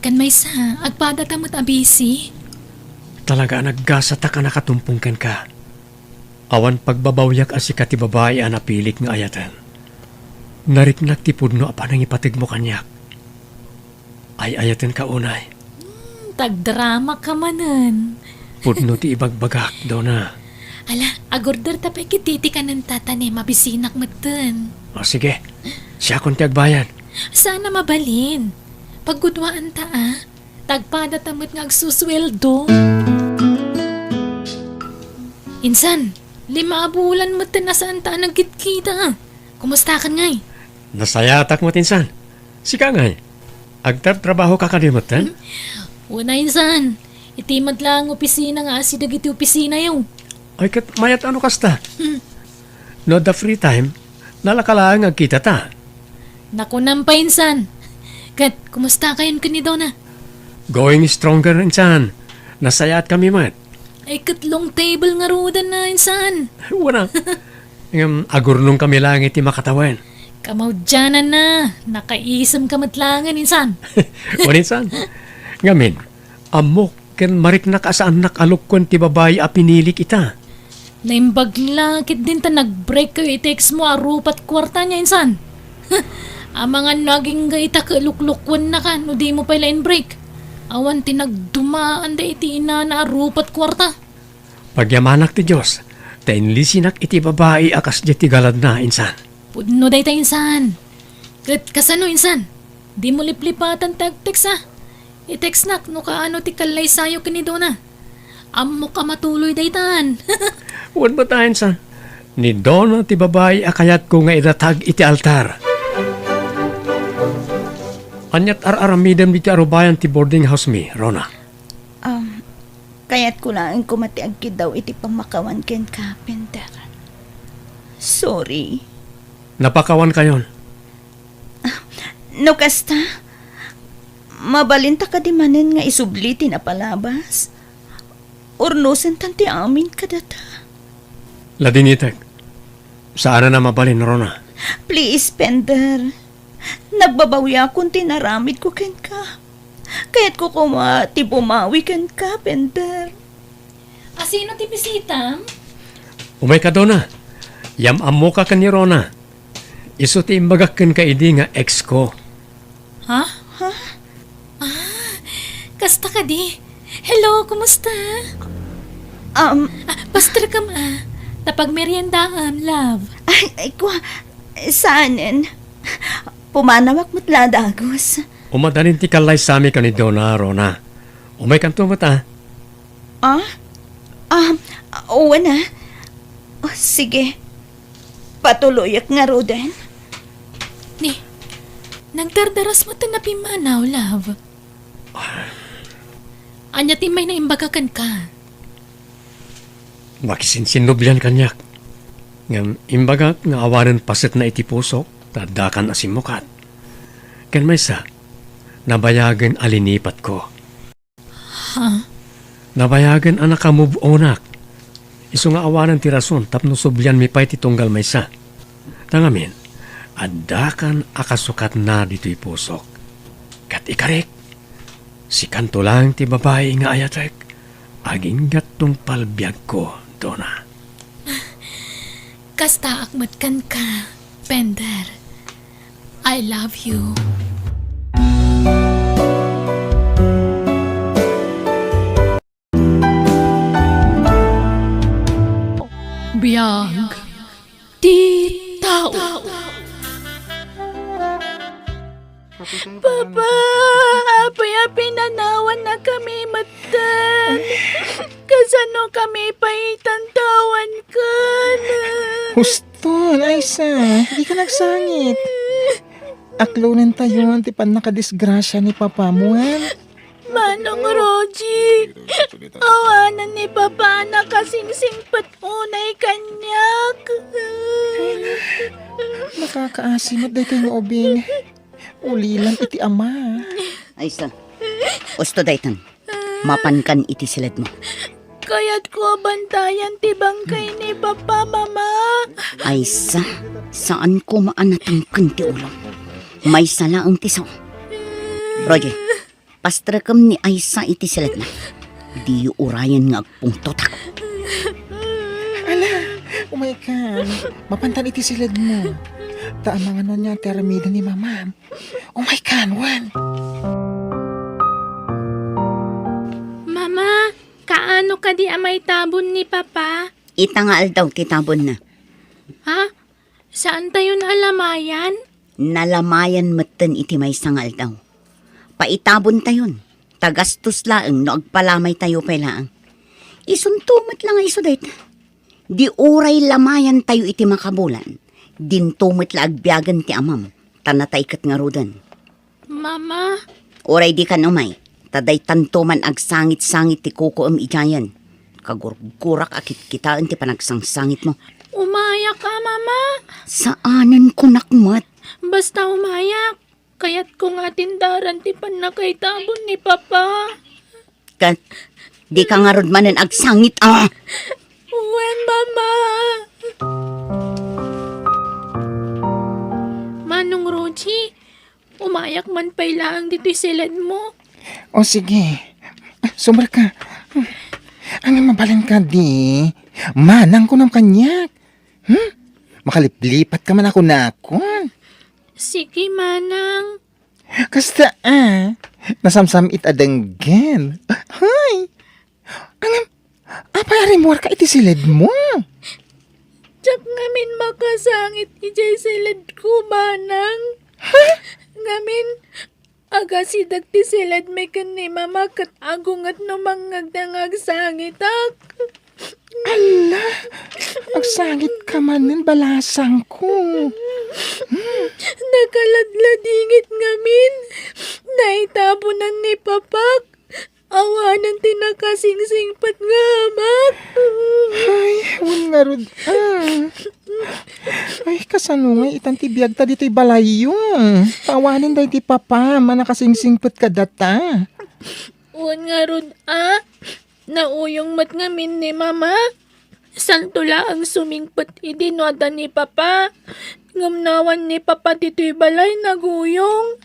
Kan may sa, agpada tamot abisi. Talaga naggasata ka nakatumpungkan ka. Awan pagbabawyak as ti babae ang napilik nga ayatan. Nariknak ti pudno apan ang ipatig mo kanyak. Ay ayatan ka unay. Tagdrama ka manan. Pudno ti ibagbagak, Donna. Ala, agorder tapay kititi ka ng tatane, mabisinak matan. O sige, siya kung ti agbayad. Sana mabalin. Paggudwaan ta tagpada tamot nga agsusweldo. Insan, 5 bulan mo na saan ta nagkitkita. Kumusta ka ngay? Nasayatak mo tinsan. Sika ngay. Agtrabaho ka kalimutan? Una insan, itimad lang opisina nga si dagiti opisina yung. Ay kat mayat ano kasta? No the free time, nalakalaan agkita ta. Nakunam pa insan. Kat, kumusta kayon ka ni Donna? Going stronger insan. Nasayat kami mat. Ay katlong table nga rudan na insan. Wala. Agurnong kami lang iti makatawan. Kamaudyanan na. Nakaisam ka matlangan insan. Wala insan. Ngamin, amok ken mariknak asaan nakalukon ti babae a pinilik ita. Naimbaglakit din ta nag-break kayo i-text mo arupat kwarta niya insan. Ang mga naging gaita kaluklukwan na ka no di mo pa ilain break. Awan tinagdumaan da iti ina na arupat kwarta. Pagyamanak ti Diyos, tainlisinak iti babae akas di ti galad na insan. Pudno day ta insan. Kat kasano insan? Di mo liplipatan tag-text I-text nak no kaano ti kalay sayo kini Donna. Amo ka matuloy daytan. Wan ba tayo insan? Ni Donna ti babae akayat ko nga idatag iti altar. Anyat ar-aramidam di ti arubayan ti boarding house mi, Rona. Kaya't ko lang kumatiagkid daw iti pamakawan ken Pender. Sorry. Napakawan kayon. No kasta, mabalinta ka di manen nga isubliti na palabas. Urnusen tanti amin kadata. Ladinitek, saan na mabalin, Rona? Please, Pender. Nagbabawi akong tinaramid ko ken ka. Kaya't ko ti bumawi ken ka, Pender. Asino ti bisita? Umay ka Donna. Yamam mo ka ni Rona. Iso ti imbagak ken ka idi nga ex ko. Ha? Kasta ka di. Hello, kumusta? Pastor ka Tapag meriendaan, love. Ay, kwa, saanin? Pumanawak mo't ladagos. Umadanin ti kalay sami ka ni Dona, Rona. Umay kanto mo ta. Ah? Oo na. Oh, sige. Patuloyak nga Roden. Ni, nagdardaras mo na pimanaw, love. Anya timay na imbagakan ka. Makisinsinublan kanyak. Ngam imbaga nga awanan paset na iti pusok, tadakan asimukat. Kan may sa, nabayagan alinipat ko. Ha? Nabayagan anak ka move onak. Iso nga awanan ti rason tapno subyan mi pa'y titunggal may sa. Tangamin, adakan akasukat na dito'y pusok. Kat ikarek, si kanto lang ti babae nga ayatek, aging gatong palbiag ko, Dona. Kasta akmatkan ka, Pender. I love you. Biyag. Di tao. Papa, apay pinanawan na kami matan. Kasano kami paitantawan ka na. Huston, Aisa, hindi ka nagsangit. Aklunan tayo, tipan nakadisgrasya ni Papa mo, Manong Roji, awanan ni Papa na kasingsingpat unay kanyak. Nakakaasim at dahil ng obing. Ulilan iti ama. Aisa, usto daytan. Mapankan iti silid mo. Kaya't ko bantayan ti bangkay ni Papa, Mama. Aisa, saan ko maanatangkan ti ulo? May sala ang tiso. Roger, pastrakam ni Aisa iti silid mo. Di urayan nga agpungtotak. Oh my God, mapantan iti silid mo. Taan mga nun niya teramida ni Mama. Oh my God, Juan. Mama, kaano ka di amay tabon ni Papa? Itangal daw titabon na. Ha? Saan tayo naalamayan? Nalamayan matan iti may sangal daw. Paitabon tayon. Tagastos laeng no agpalamay tayo pay laang. Isuntumot lang ay iso dayta. Di uray lamayan tayo iti makabulan. Dintumot la agbiagan ti amam. Tanatay kat nga rodan. Mama, Uray di kan umay. Taday tantuman agsangit-sangit ti kuko ijayan. Kagurgurak akit kitaan ti panagsangsangit mo. umayak ka, Mama. Saanan ko nakmat? Basta umayak. Kaya't kung atindaran ti panakay tabon ni Papa. Kat, di ka nga rod manan agsangit When, Mama? Manong Roji, umayak man pa'y lang dito'y silid mo. O sige, sumar ka. Ang mabalin ka di. Manang ko ng kanyak. Makaliplipat ka man ako na ako. Sige, Manang. Kasta nasamsam it adanggan. Hay! Ang apay mo ka iti silid mo. Tsak ngamin makasangit ijay silid ko, Manang. Ngamin, aga si dagti silid may kan ni Mama kat agungat no mangagdangag sangit ak. Ala, agsangit ka manin balasang ko. Nakaladladingit ngamin. Naitabunan ni Papak. Awanan tinakasingsingpat nga amak. Ay, wala nga rod. Ay, kasano nga itang tibiyag ta dito'y balayo. Tawanin dahi ti Papa, manakasingsingpet ka data. Uwan nga rod nauyong mat ngamin ni Mama. Santula ang sumingpat idinwada ni Papa. Ngamnawan ni Papa dito'y balay naguyong.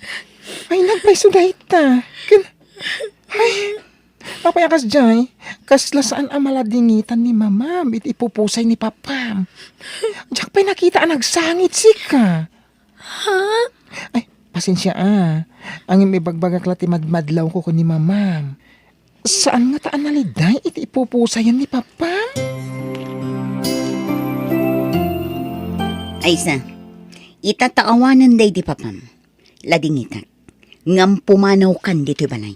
Ay, nagpaiso dahi ta. Ay, papayakas jay, kasla saan ang maladingitan ni Mama, it ipupusay ni Papa. Diyak pa'y nakita ang nagsangit sika. Ha? Ay, pasensya ang imibagbagak lati madmadlaw ko ni Mama. Saan nga taan naliday, it ipupusayan ni Papa? Aysa, itataawanan day di papam. Ladingitan. Ngam pumanaw kan dito balay.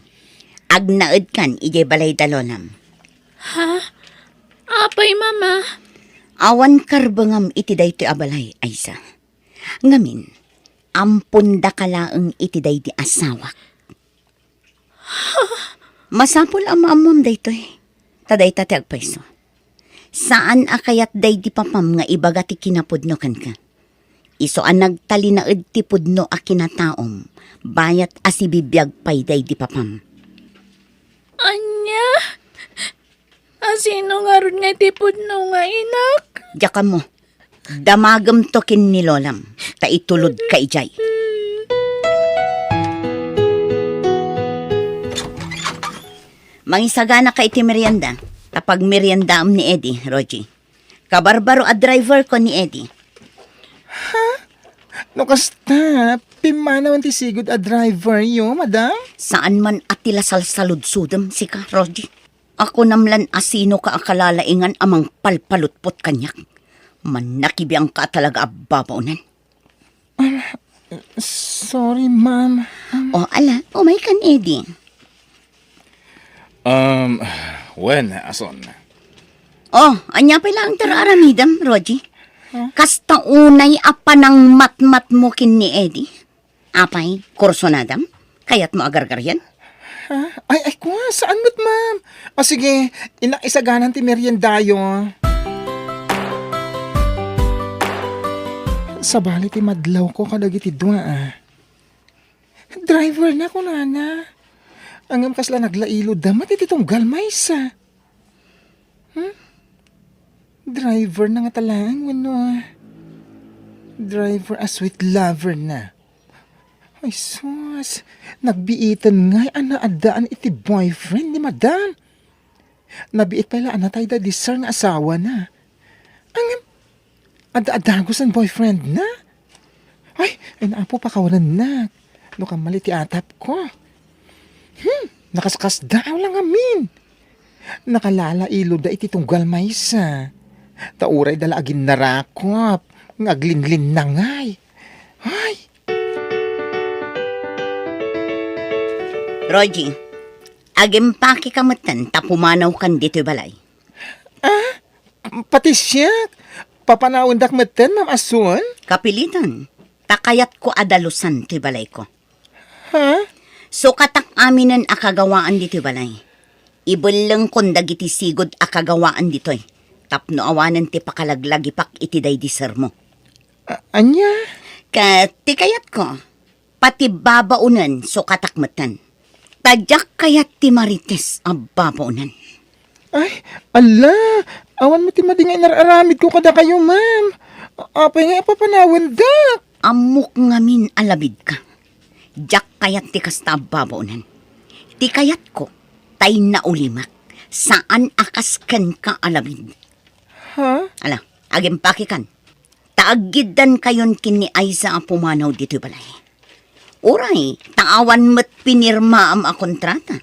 Agnaed kan ije balay dalolam. Ha? Apay, mama. Awan karbangam iti daytoy abalay, Aysa. Ngamin, ampun da kalaeng iti day di asawak. Masapul amam daytoy. Taday tati agpaiso. Saan akayat day di papam nga ibaga ti kinapudno kan ka? Iso ang nagtalinaed ti pudno a kinataom, bayat asibibiyag pay day di papam. Anya? Asino nga ron nga tipod no nga inak? Diyaka mo, damagam to kin ni Lolam, ta itulod ka ijay. Mangisagana ka iti merienda, tapag meriendaam ni Eddie, Rogie. Kabarbaro a driver ko ni Eddie. No kasta, pimanawan ti sigod a driver yo, madam? Saan man atila salsaludsudem si ka, Rogie? Ako namlan asino ka akalalaingan amang palpalutpot kanyak. Manakibiyang ka talaga ababaunan. Sorry, ma'am. O ala, umay kan Eddie. When, ason? Oh, anya pa lang tararamidam, Rogie. Kasta unay apa ng matmat mo kin ni Eddie. Apay, kurso na dam? Kaya't mo agargaryan? Ay, kuha, saan mo't, ma'am? O sige, inaisaganan ti meriendayo. Sabali ti madlaw ko kadagiti dua, Driver na ko, nana. Angam kasla naglailo damat iti tunggal maysa. Driver na nga talang, wano. Driver a sweet lover na. Ay, sus. Nagbiitan nga anaadaan iti boyfriend ni madam. Nabiit pala anatay da disar nga asawa na. Ang ada-adagos ang boyfriend na. Ay, naapo pa kawanan na. No kamali ti atap ko. Nakaskas daw lang amin. Nakalala ilo da iti tunggal maysa. Tauray dala agin narakop. Ngaglinglin na ngay. Ay, Rogie, agimpaki kamutan tapumanaw kan dito balay. pati siya. Papanawin dak meten, ma'am Asun? Kapilitan, takayat ko adalusan ti balay ko. Ha? So katak aminan akagawaan dito balay. Ibulang kon dagiti sigod akagawaan ditoy. Tapno awanan ti pakalaglagipak iti day diser mo. Anya? Ti kayat ko, pati babaunan so katakmatan. Tadyak kayat ti marites ang babaunan. Ay, ala. Awan mo ti madingay nararamid ko kada kayo, ma'am. Apay nga ipapanawan dak. Amok ngamin alabid ka. Diyak kayat ti kasta babaunan. Ti kayat ko, tay na ulimak. Saan akaskan ka alabid? Ha? Ala, agimpaki kan. Taaggidan kayon kini Aiza ang pumanaw dito balay. Uray, taawan mo't pinirma ang kontrata.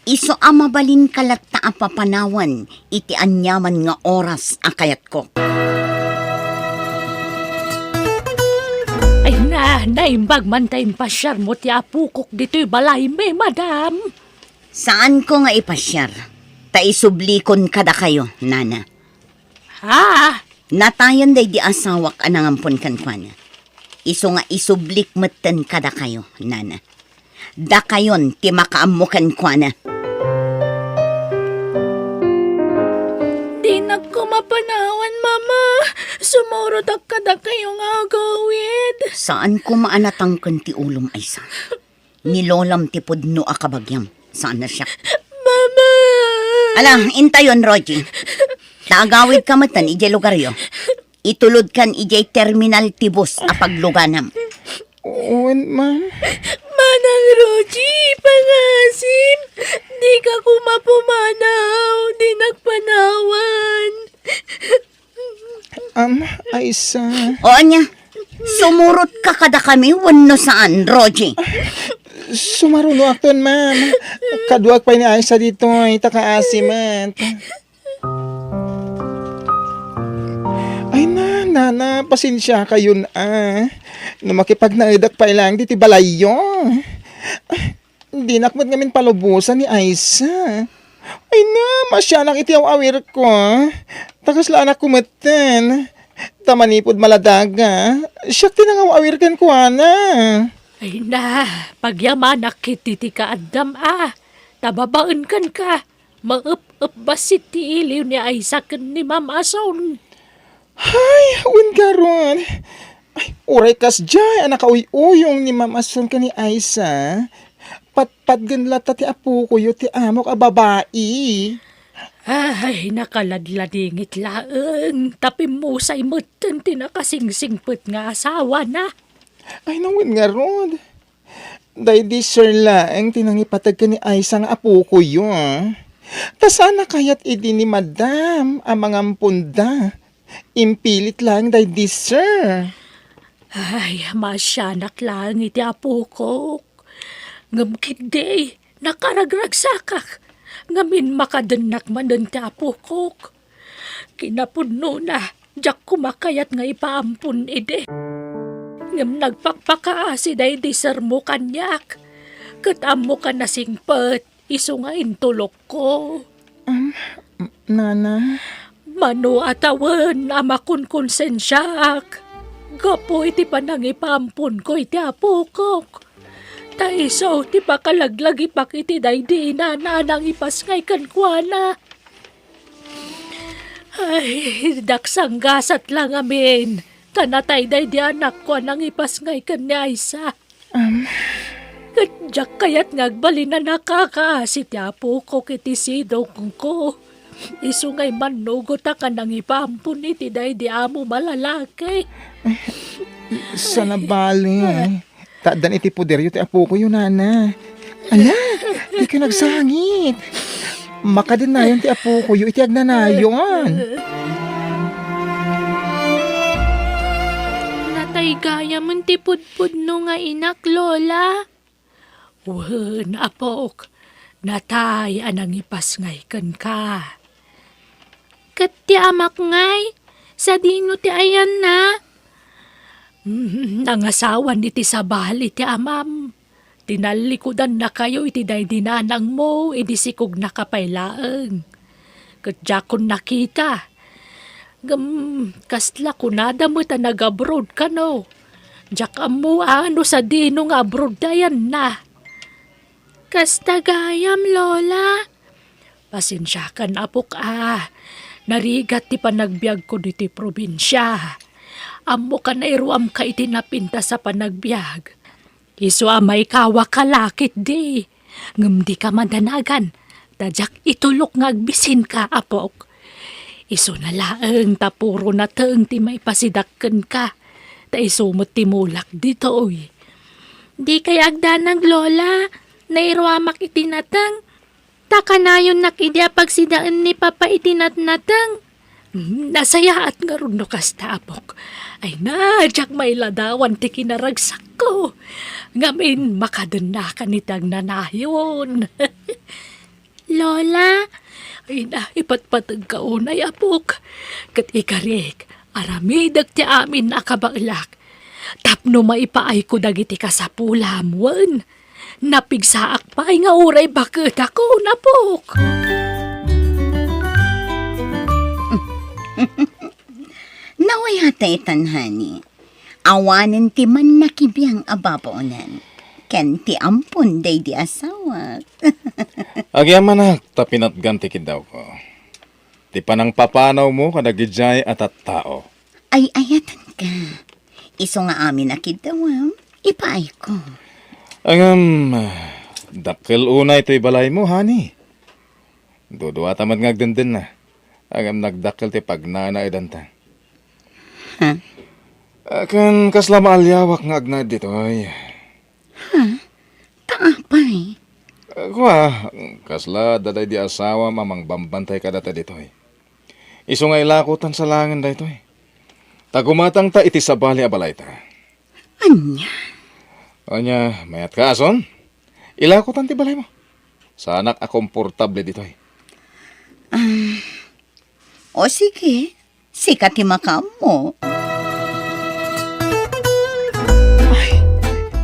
Iso amabalin kalat ta apapanawan, iti anyaman nga oras akayat ko. Ay na, naimbag man tayong pasyar mo ti apukok dito'y balay me, madam. Saan ko nga ipasyar? Ta isublikon kada kayo, nana. Ha? Natayan day di asawak anangampon kan kwa na. Iso nga isublik meten kada kayo, nana. Da kayon ti makaamukan kwa na. Di nagkumapanawan, mama. Sumurot ak kada kayo nga agawid. Saan ko maanatangkan ti ulom ay sa? Nilolam ti pudno akabagyam. Saan na siya? Mama! Ala, intayon, Rogie. Taagawid ka matan, ije lugaryo. Itulod kan ije terminal tibus apagluganam. Owen, ma'am. Manang Rogie, pangasim. Di ka kumapumanaw. Di nagpanawan. Aisa. O anya, sumurot ka kada kami, wano saan, Rogie? Sumaruno akton, ma'am. Kaduak pa ni Aisa dito, itakaasi man. Ay, Nana, pasensya kayo na. Na makipagnaidak pa ilang di ti balayo. Hindi nakmat ngamin palubusan ni Aisa. Ay na, masyanang iti awir ko. Takas la anak kumaten. Tamanipod maladaga. Siyak tinangawawir kan ko, ana. Ay na, pagyamanak kiti ti kaadam Tababaan kan ka. Maup-up basit ti iliw ni Aisa ken ni Ma'am Ason. Ay, win garon. Ay, uray kas jay, anak uyong ni mamason ka ni Aisa. Patpat ganlata ti apo ko yu ti amok a babae. Ay, nakaladladingit laeng. Tapi musay mutten ti nakasingsingpet nga asawa na. Ay, nawin nga ron. Day di sir laeng tinangipatag ka ni Aisa nga apo ko yu. Tasana kaya't idi ni madam ang mga punda. Impilit lang day di sir. Ay, masyanak lang iti apo ko. Ngamkid day, nakaragragsakak. Ngamin makadenak man ti apo ko. Kinapuno na, jak kumakayat nga ipaampun ide. Ngam nagpakpakaasi day di sir mo kanyak. Katam mo ka nasingpet, iso nga intulok ko. Nana, Mano atawan amakon konsensyak. Gapo iti panangipampun ko iti apo ko. Taiso ti pakalaglag ipak iti daydi na nanang ipasngay kan kuana. Ay, daksanggasat lang amin. Kanatay daydi anak ko nang ipasngay kan ni Aisa. Kadyak kayat ngagbali na nakakaasi ti apo ko kiti sidong ko. Isungay manugot ka nang ipampun iti daydi amo malalaki. sana bali. Tadaan iti poder yu ti apo ko yu, nana. Ala, di ka nagsangit. Makadinayon ti apo ko yu iti agnanayon. Natay gaya man ti pudpud no nga inak, Lola. Wen, apok. Natay anang ipasngay kan ka. Kat ti amak ngay, sa dino ti ayan na. Nangasawan iti sabali ti amam. Tinalikudan na kayo iti daydi nanang mo, iti sikog nakapailaeng. Kat jakon nakita. Kasla kunada mo ta nag-abroad ka no. Jak mo ano sa dino nga abroad dayan na. Kasta gayam, Lola. Pasensya kan apok Narigat ti panagbiag ko diti probinsya. Amo ka na iruam ka iti napinta sa panagbiag. Iso amay kawa kalakit di. Ngam di ka madanagan. Tadyak itulok nga agbisin ka, apok. Iso na laeng tapuro na teeng ti may pasidakken ka. Ta iso mo timulak dito, oy. Di kay agdanag, Lola. Nairuamak itinatang. Takanayon nakidya pagsidaan ni Papa itinatnatang. Nasaya at nga rin no kasta, apok. Ay na, jak may ladawan ti kinaragsak ko. Ngamin makadanakan itang nanayon. Lola, ay na, ipatpatag ka unay, apok. Kat ikarik, aramidag ti amin nakabaglak. Tapno maipaay ko dagiti kasapulam, wan. Napigsaak pa nga uray bakit ako, napok. Naway hatay tanhani. Awanen ti man nakibiyang ababaonan. Ken ti ampun day di asawa. Agyaman na, tapinat ganti daw ko. Ti panang papanaw mo kadagijay at tao. Ay ayatan ka. Iso nga amin nakidawam. Ipaay ko. Dakil una ito'y balay mo, hani. Dudua tamad ngagdindin na. Nagdakil ti pagnana idanta. Ha? Akan kasla maalyawak nga agnad dito'y. Taapay. Kuha, kasla daday di asawa mamang bambantay ka data dito'y. Iso nga ilakutan sa langin da ito'y. Tagumatang ta iti sabali abalay ta. Anya? Anya, mayat ka ason? Ilakutan ti balay mo. Sa anak akomportable dito'y. O sige, sikat ti makam mo.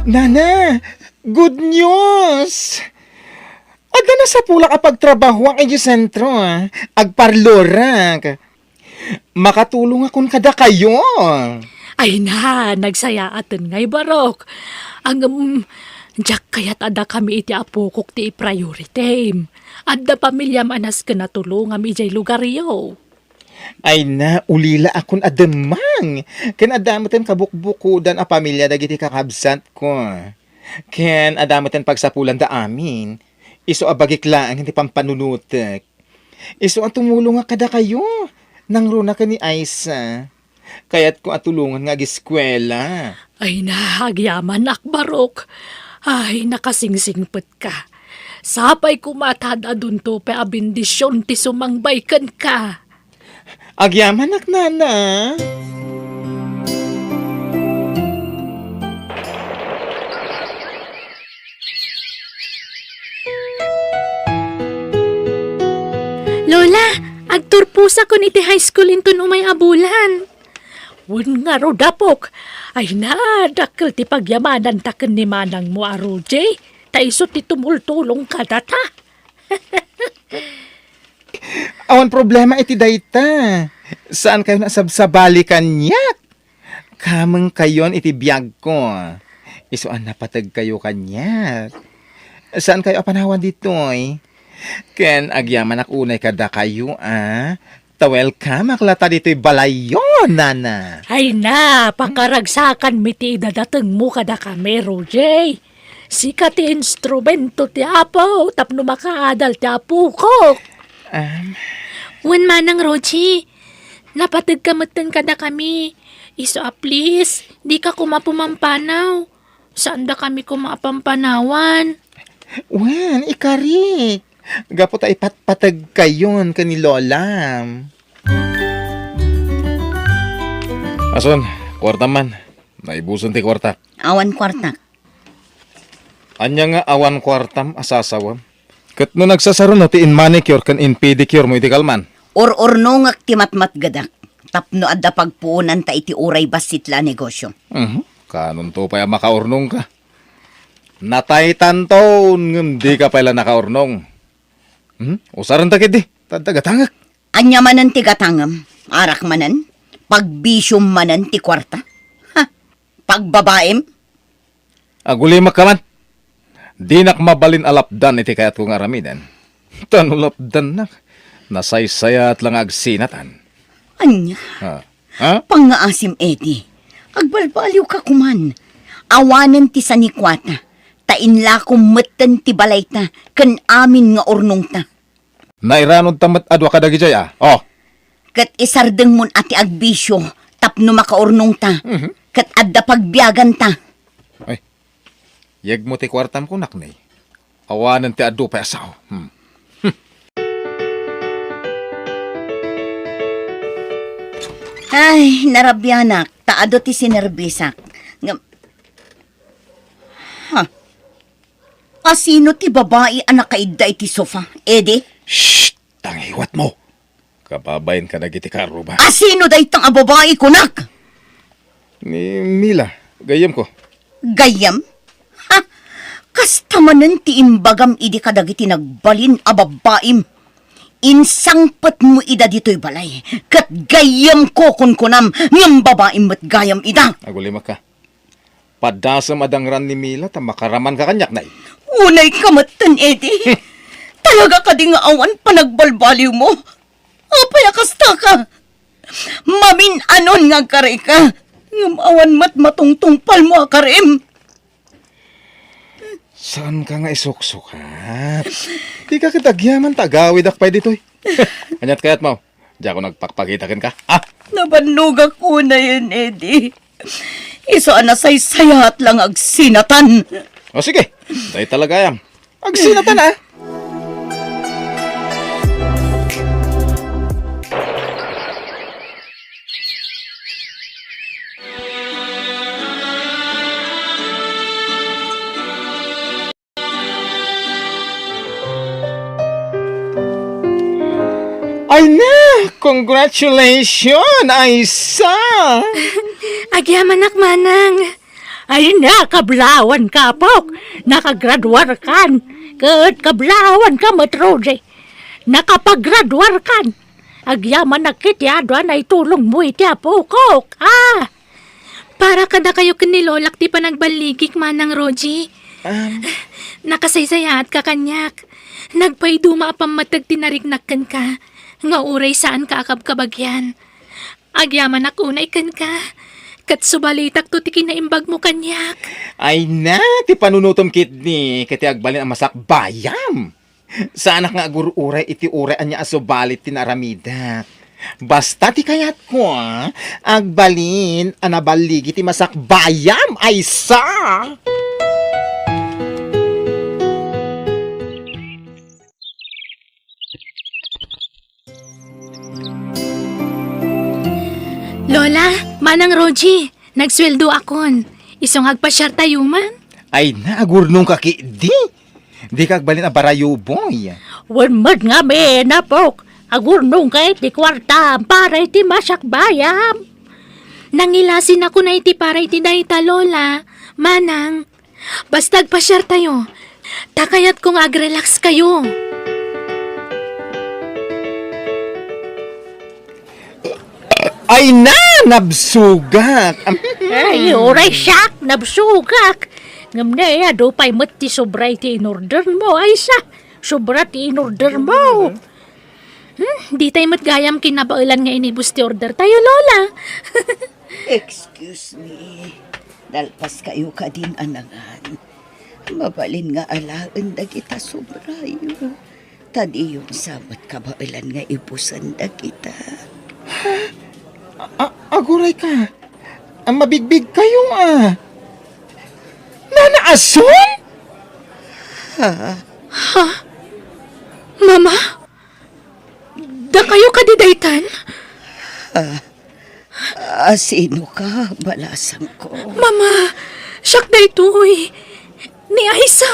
Nana, good news! Ada na sa pula kapag trabaho ang sentro, agparlora. Makatulong akong kada kayo. Ay na, nagsaya atin ngay barok. Ang jak kayat ada kami iti apukok ti priority. Adda pamilya manas ka natulong am ijay lugar yo. Ay na, ulila akong adamang. Ken adamutan kabukbukudan a pamilya dagiti kakabsat ko. Ken adamutan pagsapulan da amin. Iso abagiklaan hindi pampanunutek. Iso ang tumulong nga kada kayo. Nang runa ka ni Aisa. Kaya't ko atulungan nga giskwela. Ay na, agyaman akbarok. Ay, nakasingsingpet ka. Sapay kumatad adun to pa abindisyon ti sumangbaykan ka. Agyaman ak nana. Lola, agturpusa ko iti high school intun umay abulan. Wun nga ro dapok. Ay na, dakkel ti pagyamanan taken ni manang mo aruje. Taisot ti tumultulong ka data. Awan problema iti dayta. Saan kayo nasabsabalikan niyak? Kamang kayon iti biyag ko. Isuan napatag kayo kanyak. Saan kayo apanawan ditoy? Ken agyaman ak unay kada kayo welcome aklata dito'y balayo, nana. Ay na, pakaragsakan miti idadateng mo kada kami, Roje. Sika ti instrumento ti apo, tapno makaadal ti apo ko. Wen manang Roji, napatag kamatan kada kami. Iso please, di ka kumapumampanaw. Saan da kami kumapampanawan? Wen, ikarik. Gapo ta ipatpatag kayon kani Lola. Ason, kwarta man. Naibuson ti kwarta. Awan kwarta. Anya nga awan kwartam asasawam. Kat no nagsasaro no ti in manicure kan in pedicure mo iti kalman. Or-orno ngak ti matmat gadak. Tapno adda pagpuunan ta iti uray basitla negosyo. Kanon to pa makaurnong ka. Natay tanton ngem di ka pala nakaurnong. Usaran takit di. Tadagatangak. Anya manan ti gatangam. Arak manan. Pagbisyum manan ti kwarta. Ha? Pagbabaem. Agulimak ka man. Di nak mabalin alapdan iti kayat kong aramidan. Tanulapdan nak. Nasaysayat lang agsinatan. Anya. Ha? Pangaasim edi. Agbalbaliw ka kuman. Awanan ti sanikwata. Tainla kumatan ti balayta. Kan amin nga ornong ta. Nairanod tamat adwa ka dagi jay Oh. Kat isardeng mon ati agbisyo. Tapno makaornong ta. Kat adda pagbiyagan ta. Ay. Yeg mo ti kwartam ko naknay. Awanan ti adu pa asaw. Ay, narabyanak. Taado ti sinerbisak. Asino ti babae anak kaida iti sofa? Edi? Shh! Tangiwat mo. Kababayin ka na giti karo ba? Asino da itang babae kunak? Ni Mila. Gayam ko. Gayam? Ha? Kastamanan ti imbagam idi kadagiti nagbalin a babaim. Insangpat mo ida dito'y balay. Kat gayam ko kunkunam ngam babaim mat gayam ida. Agulimak ka. Padasam adangran ni Mila ta makaraman ka kanyak nay. Unay kamatan, Edi. Talaga ka di nga awan panagbalbaliw mo. Apay akasta ka. Mamin anon nga kare ka. Ngam awan mat matungtungpal mo akarim. Saan ka nga isuksukat? Di ka kitagyaman tagawid akpay dito'y. Anyat kayat mo. Di ako nagpakpakitakin ka. Nabanug ako na yun, Edi. Iso anasay-sayat lang agsinatan. O sige. Dahil talaga yan. Agsinatan Ay na! Congratulations, Aisa! Agyaman manang. Ay na, kablawan ka, Pok. Nakagraduar kan. Kat kablawan ka, Matroje. Nakapaggraduar kan. Agyaman na kityado na itulong mo iti Pokok. Para kada kayo kanilolak ti panagbaligik manang Roji. Nakasaysayat ka kanyak. Nagpayduma apang matag tinarignakan ka. Nga uray saan ka akabkabagyan. Agyaman akunay kan ka. Kat subalitak to ti kinaimbag mo kanyak. Ay na, ti panunutom kitni, kiti agbalin ang masak bayam. Sa anak nga agururay, iti uray anya asubalit tinaramidak. Basta ti kayat ko, agbalin, anabaligi ti masak bayam, ay sa! Lola, manang Roji, nagsweldo akon. Isong agpasyar tayo man. Ay na, agurnong kaki, di kagbalin a barayo, boy. Wanmad nga me, napok. Agurnong ka iti kwarta para iti masakbayam. Nangilasin ako na iti para iti dayta, Lola. Manang, basta agpasyar tayo. Takayat kong agrelax kayo. Ay na, nabsugak. Ay, oray siyak, nabsugak. Ngam na ya, do pa'y mati sobra iti in-order mo. Ay sa, sobra ti in-order mo. Di tayo matgayam kinabailan nga inibus ti order tayo, Lola. Excuse me. Dalpas kayo ka din, anangan. Mabalin nga alaan da kita sobrayo. Tadi yung sabat kabailan nga ibusan da kita. Aguray ka. Ang mabigbig kayo Nanaason? Mama? Da kayo kadidaytan? Sino ka? Balasan ko. Mama, siyak da ito'y. Ni Aisa.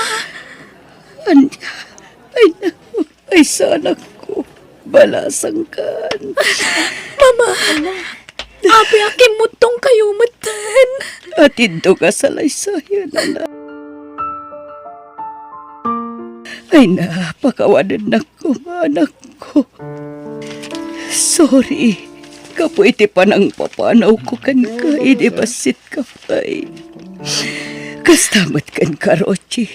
Ay, sana ko. Balasan ka. Mama, abi aking mutong kayo matan. Atindo ka sa laysayan, anak. Ay, napakawanan na ko, anak ko. Sorry. Kapo iti panang papanaw ko kan ka. Idibasit ka pa'y. Kastamat kan ka, Rochi.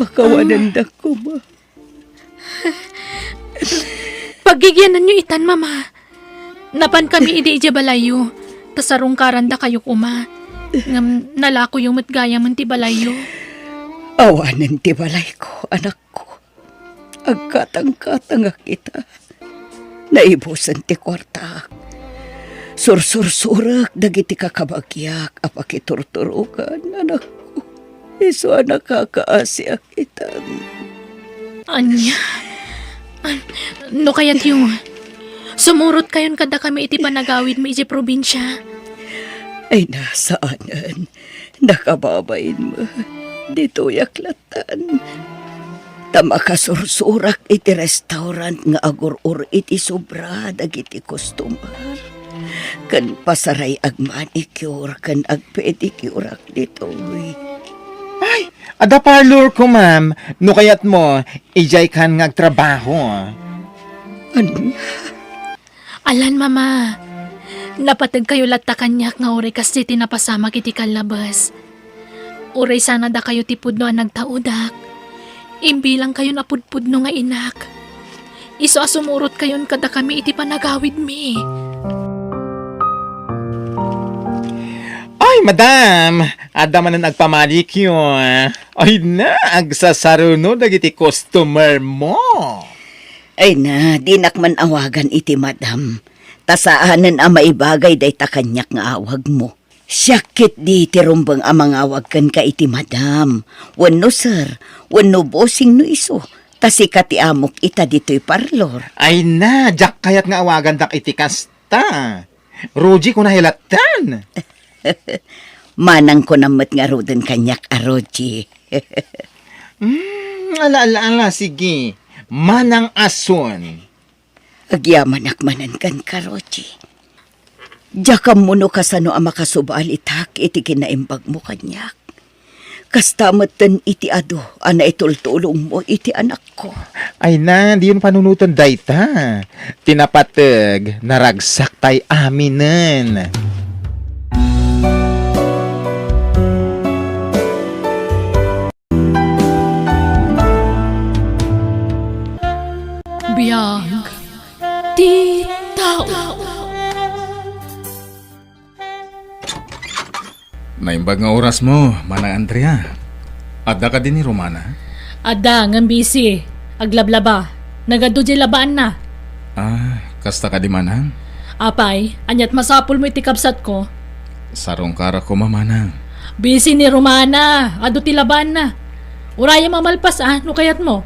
Pakawanan na ko, ma. Pagigyanan nyo itan, Mama. Napan kami idi ija balayo. Tasarong karanda kayo kuma. Ngam nalako yung matgaya man ti balayo. Awanan ti balay ko, anak ko. Agkatang-katang kita. Naibusan ti kwarta. Sursur-surak dagiti kakabagyak apakiturturukan, anak ko. Iso anak kakaasya kita. Anya? No kayat yung sumurot kayon kada kami iti panagawid mo iti probinsya. Ay nasaanan, nakababain mo. Dito yaklatan. Tamakasursurak iti restaurant nga agurur iti sobra dagiti customer. Kan pasaray ag manicure, kan ag pedicure ak ditoy. Ay, ada parlor ko, ma'am. No kayat mo, ijay kan nga agtrabaho. Alan, Mama. Napatag kayo latta kanyak nga uri kasi tinapasama kiti kalabas. Uray sana da kayo tipudno ang nagtaudak. Imbilang kayo napudpudno nga inak. Iso asumurot kayon kada kami iti panagawid mi. Ay, madam, ada man na nagpamalik yun. Ay na, agsasaruno dagiti customer mo. Ay na, dinak man awagan iti madam. Tasaanan ang maibagay day takanyak nga awag mo. Syakit di tirumbang amang awag kan ka iti madam. Wano sir, wano bossing no iso. Tasikati amok ita dito'y parlor. Ay na, jak kayat nga awagan dak iti kasta. Ruji ko nahilatan. Manang ko namat nga rodan kanyak aroji. Ala, sige. Manang ason. Agyaman akmanan kan karoji. Jakam mo no kasano ang makasubalitak iti kinaimbag mo kanyak. Kastamatan iti ado, ana itultulong mo iti anak ko. Ay na, di yun panunutan dayta. Tinapatag, naragsak tay aminen. Biyag ti tao. Naimbag nga oras mo, Manang Andrea. Adda ka din ni Romana? Ada nga busy. Aglablaba. Nagado di labaan na. Kasta ka di Manang? Apay, anyat masapul mo iti kapsat ko. Sarong kara ko Manang. Busy ni Romana. Ado ti labaan na. Uraya mamalpas no kayat mo.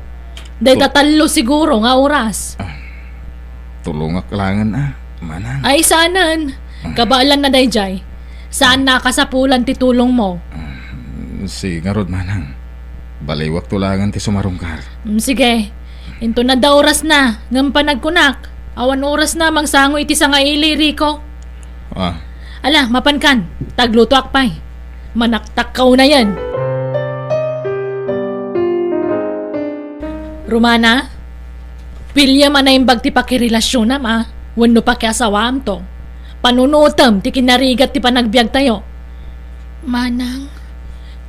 Day tatalo siguro nga oras. Tulungak langan Manang. Ay sanan. Kabaalan na dayjay. Saan nakasapulan ti tulong mo? Si Ngarod Manang. Balaywak tulangan ti sumarungkar. Sige. Into na da oras na. Ngam panagkunak. Awan oras na mangsango iti sa nga ili, Rico. Ala, mapankan. Tagluto akpay. Manaktak na yan. Romana, pilya man na yung bagti pakirelasyon na wano pa kaya asawam to. Panunutam, ti kinarigat ti panagbiag tayo. Manang,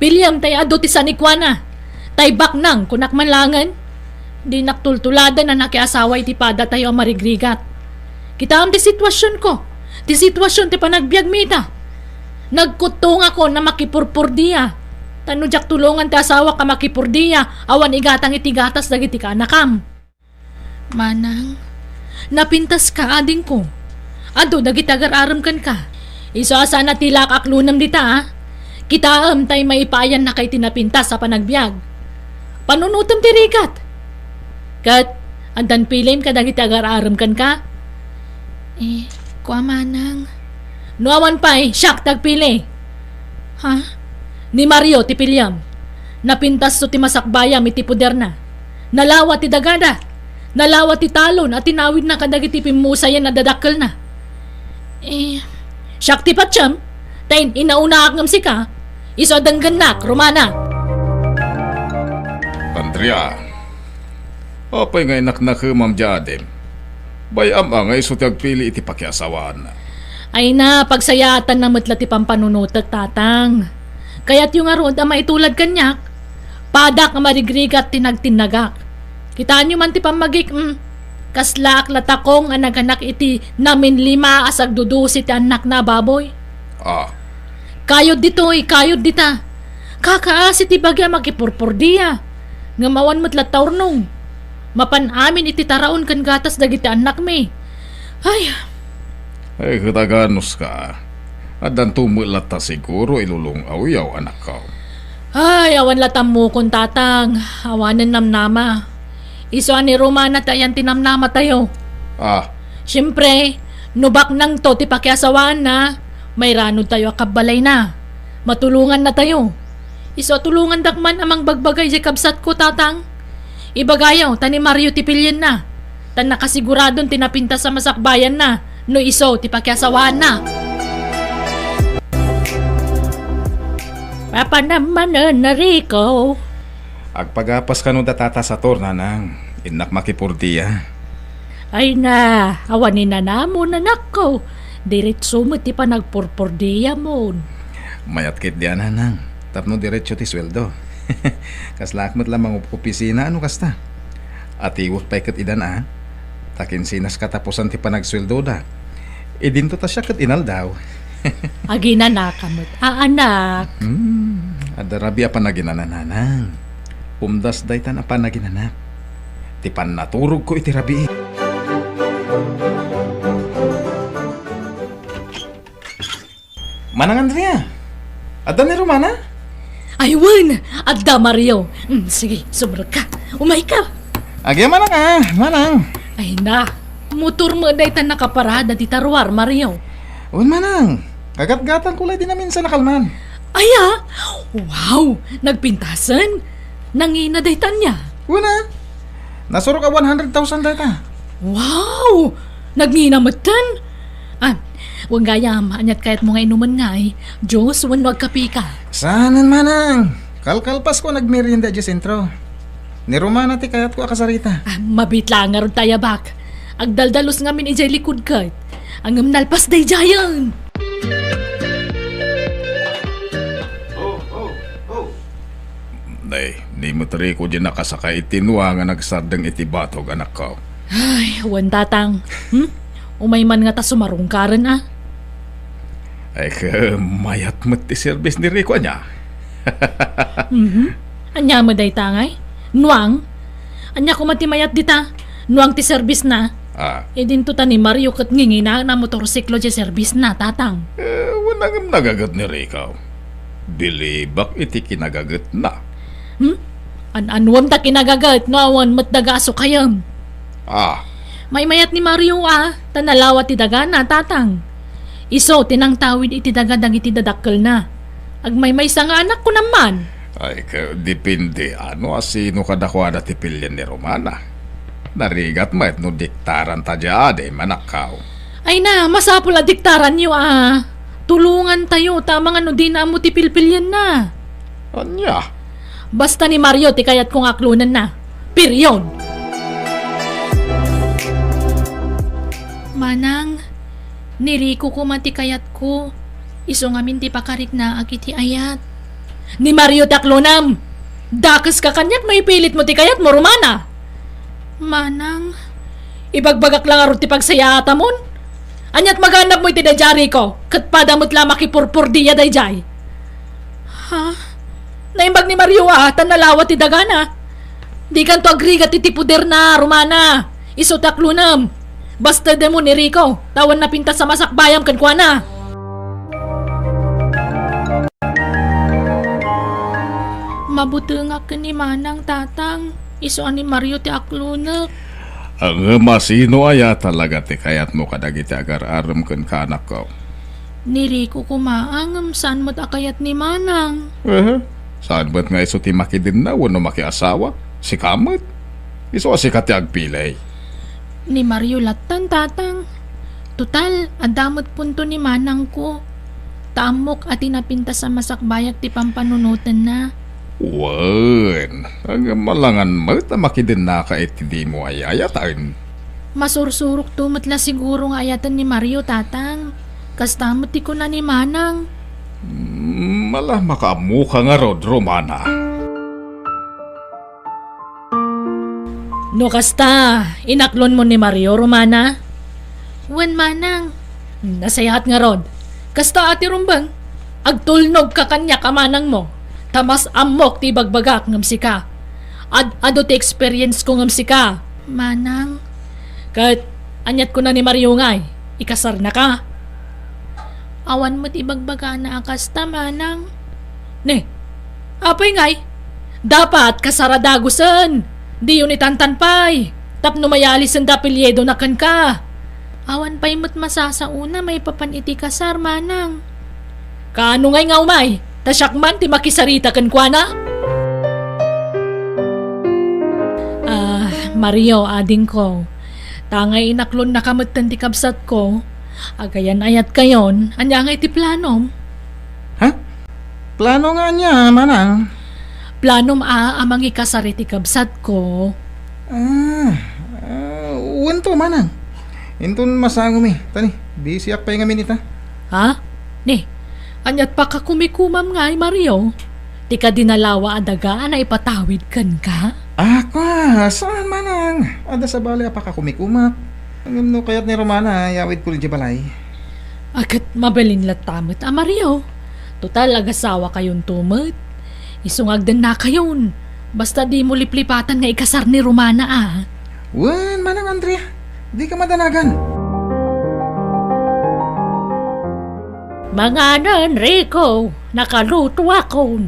pilyam tayo ado ti sanikwana. Tay baknang kunak manlangan. Di naktultulada na nakiasawa iti pada tayo ang marigrigat. Kita am ti sitwasyon ko. Ti sitwasyon ti panagbiag mita. Nagkutong ako na makipurpurdiya. Tanudyak tulungan ti asawa ka makipurdiya. Awan igatang iti gatas dagiti ka anakam. Manang, napintas ka ading ko. Ado, dagitagar-aram kan ka. Iso sana tilak aklunam dita Kita tay maipayan na kay tinapintas sa panagbiag. Panunutam ti rigat. Kat, andan pilim ka dagitagar-aram kan ka? Kuwa Manang. Nuawan pa'y, siyak tagpili. Ni Mario ti pilyam. Napintas so ti masakbayam iti puder na. Nalawa ti dagada. Nalawa ti talon at tinawid na kadagiti pimusayan na dadakkel na. Siyak ti patsyam. Tayin inauna akngam si ka. Iso dangganak, Romana. Andrea. Apay nga inak na Ma'am Jadem. Bayam nga iso tagpili iti pakiasawaan na. Ay na, pagsayatan na matla ti pampanunutat tatang. Kaya't yung arod ang maitulad kanyak. Padak nga marigrigat tinagtinagak. Kitaan nyo man ti pamagik, kaslak latakong ang naganak iti namin 5 asag dudusi ti anak na baboy. Kayod dito kayod dita. Kakaasi ti bagya makipurpurdiya. Ngamawan mo't lataurnong. Mapan amin iti taraon kan gatas dagiti anak me. Ay Kataganos ka. Adan tumulat ta siguro ilulong awiyaw anak ka. Ay, awan latam mo kung tatang. Awanan namnama. Iso ni Romana tayan tinamnama tayo. Siyempre, nubak nang to ti pakiasawaan na. May ranod tayo akabalay na. Matulungan na tayo. Iso tulungan dakman amang bagbagay si kabsat ko tatang. Ibagayaw, tani Mario ti pilyen na. Tan nakasiguradon tinapinta sa masakbayan na. No iso ti pakiasawaan na. Papa naman na Rico. Agpagapas ka nung datata sa torna nang inak makipurdiya. Ay na, awanin na namo nanak ko. Diretso mo ti pa nagpurpurdiya mo. Mayat kit diyan nang. Tapno diretso ti sweldo. Kaslakmat lamang opisina ano kasta. At iwot pa ikat idan Takin sinas katapusan ti panagsweldo da. Idinto ta siya kat inal daw. Agina na kamot. Anak. Adarabi apa naginananang. Umdas daytan apa naginanak. Ti pan naturog ko iti rabi. Manang Andrea. Adda ni Romana? Aywan! Adda Mario. Sige, sumunod ka. Umay ka. Agya manang manang. Ay na, motor mo daytan nakaparada ti tarwar, Mario. Un manang. Kagat-gatan kulay din namin sa nakalman. Aya! Wow! Nagpintasan? Nangina daytan niya. Una. Nasuro ka 100,000 data. Wow! Nagninamatan? Huwag gayam, anyat kahit mo nga inuman nga eh. Diyos, wag kapi ka. Saanan manang? Kalkalpas ko nagmerienda di sentro. Ni Romana ti kayat ko akasarita. Mabitla nga ron tayo bak. Agdaldalos nga min ijay likod ka. Ang nalpas day jayan. Nay, ni mo tari ko dyan nakasakay itinwa nga nagsardang itibatog anak ko. Ay, wan tatang. Umay man nga ta sumarong karan ah. Ay ka, mayat mo ti service ni Rico niya. Anya mo day tangay? Nuang? Anya ko matimayat dita. Nuang ti service na. Ah, E din to ta ni Mario kat ngingi na motorsiklo di service na tatang. wala nga nagagat ni Rico. Bilibak iti kinagagat na. An-anwam ta kinagagat no awan mat dagaso kayam. Ah, May mayat ni Mario ah. Tanalawat ti daga na tatang. Iso tinang tawid iti daga dang iti dadakkel na. Agmay sa nga anak ko naman. ay ka, depende ano asino kadakwada ti pilyan ni Romana. Narigat mo no diktaran ta ade manakaw. Ay na, masapul a diktaran niyo ah. Tulungan tayo, tamang ano din na mo ti pilpilyan na. Anya? Basta ni Mario ti kayat kong aklunan na. Period. Manang, niriko ko mati kayat ko. Iso ngamin ti pakarik na agiti ayat. Ni Mario ti aklunam. Dakas ka kanyak may pilit mo ti kayat mo, Romana. Manang, ibagbagak lang aro ti pagsayata mon. Anyat maghanap mo iti dayjari ko. Kat padamot la makipurpur diya dayjay. Ha? Naimbag ni Mario tanalawat ti dagana. Di kan to agrigat iti puder na, Romana. Iso taklunam. Basta demo ni Rico. Tawan na pinta sa masakbayam kan kuana. Mabuti nga ka ni Manang tatang. Iso ni Mario ti aklunak. Ang masino aya talaga ti kayat mo kadagiti agar-aram kan kanak ko. Ni Rico kumaangam saan mo't akayat ni Manang. Saan ba't nga iso ti makidin na wano makiasawa? Si Kamat? Iso si kati agpilay. Ni Mario latan tatang. Tutal, adamot punto ni Manang ko. Tamok at tinapinta sa masakbayak ti pampanunutan na. Wan, ang malangan mo na makidin na ka iti di mo ayayatan. Masursurok tumatla siguro nga ayatan ni Mario tatang. Kastamot ti ko na ni Manang. Malah makamuka nga rod, Romana. No kasta, inaklon mo ni Mario, Romana? Wan Manang. Nasayahat nga rod. Kasta ati rumbang. Agtulnog ka kanya kamanang mo. Tamas amok ti bagbagak ngam sika. Ado ti experience ko ngam sika. Manang. Kat anyat ko na ni Mario ngay. Ikasar na ka. Awan mo't ibagbaga na akasta, Manang. Ne, apay ngay. Dapat kasaradagusan. Di yun itantanpay. Tapno mayalis ang dapilyedo na kan ka. Awan pa'y mo't masasauna may papaniti kasar, Manang. Kaano ngay nga umay? Tasyakman ti makisarita kan kwa na? Mario, ading ko. Tangay inaklon na kamutan ti kabsat ko. Agayan ayat kayon, anya nga iti planom. Ha? Plano nga niya, manang. Planom amang ikasari ti kabsat ko. Uwan to, manang. Intun masangom Tani, di siyak pa yung minita. Ha? Ni, anyat pa ka kumikumam nga Mario. Di ka dinalawa adaga na ipatawid kan ka? Saan manang? Ada sa bali pa ka kumikumak. Ang no kayat ni Romana, yawid ko rin di balay. Akat mabalin latamot Mario. Total agasawa kayon tumot. Isungagdan na kayon. Basta di mo liplipatan nga ikasar ni Romana Wan, manang Andrea. Di ka madanagan. Mga nan, Rico, nakaluto ako.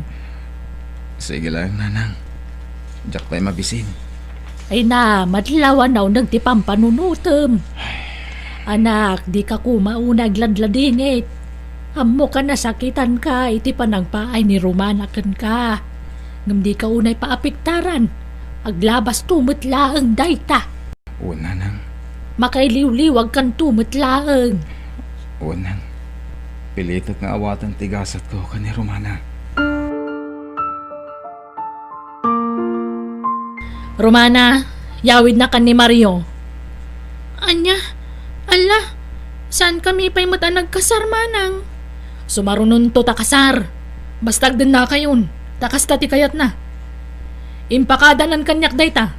Sige lang, nanang. Diyak tayo mabisin. Ay na, madlawan na nang ti pampanunutom. Anak, di ka kumaunag ladladingit. Amo ka nasakitan ka, iti panagpaay ni Romana kan ka. Ngam di ka unay paapiktaran. Aglabas tumutlaang dayta. O, nanang. Makailiw-liwag kan tumutlaang. Unang, pilitot nga awatan tigasat ko ka ni Romana. Romana, yawid na kan ni Mario. Anya, ala, saan kami pa'y mata nagkasar manang? Sumarunon to takasar. Bastag din na kayon, takas tati kayat na. Impakadanan kanyak dayta.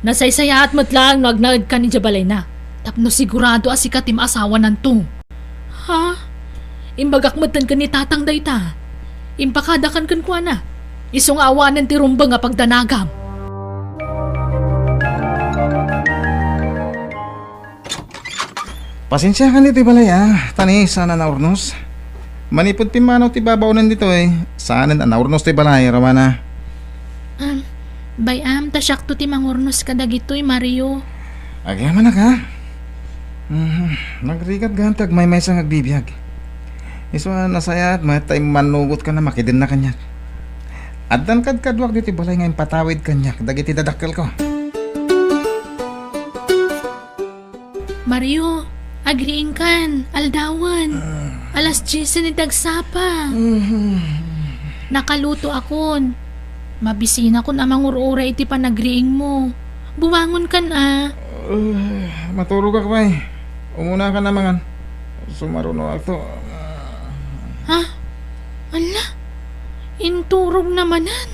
Nasaysaya at matlaang nagnagad ka ni Jabalay na. Tapno sigurado asikatim asawa nanto. Ha? Imbagak matan ka ni tatang dayta. Impakadakan kan kwa na. Isong awanan ti rumba nga pagdanagam. Pasensya ka nito balay Tani, sana na urnos. Manipod pimanaw ti babaw nandito Sana na urnos ti balay, Romana. Bayam, tasyak to ti mangurnos ka dagitoy, Mario. Agyaman na ka. Nagrigat gantag may sang agbibiyag. Iso nasaya at may tay manugot ka na makidin na kanyak. At dan kadwak dito balay ngayon patawid kanyak. Dagiti dadakkel ko. Mario, agriing kan, aldawan. Alas 10 ni tagsapa. Nakaluto akon. Mabisina ko na mangurura iti panagriing mo. Buwangon kan Matulog ka pa Umuna ka naman. Sumaruno ako. Ha? Ala, inturog namanan.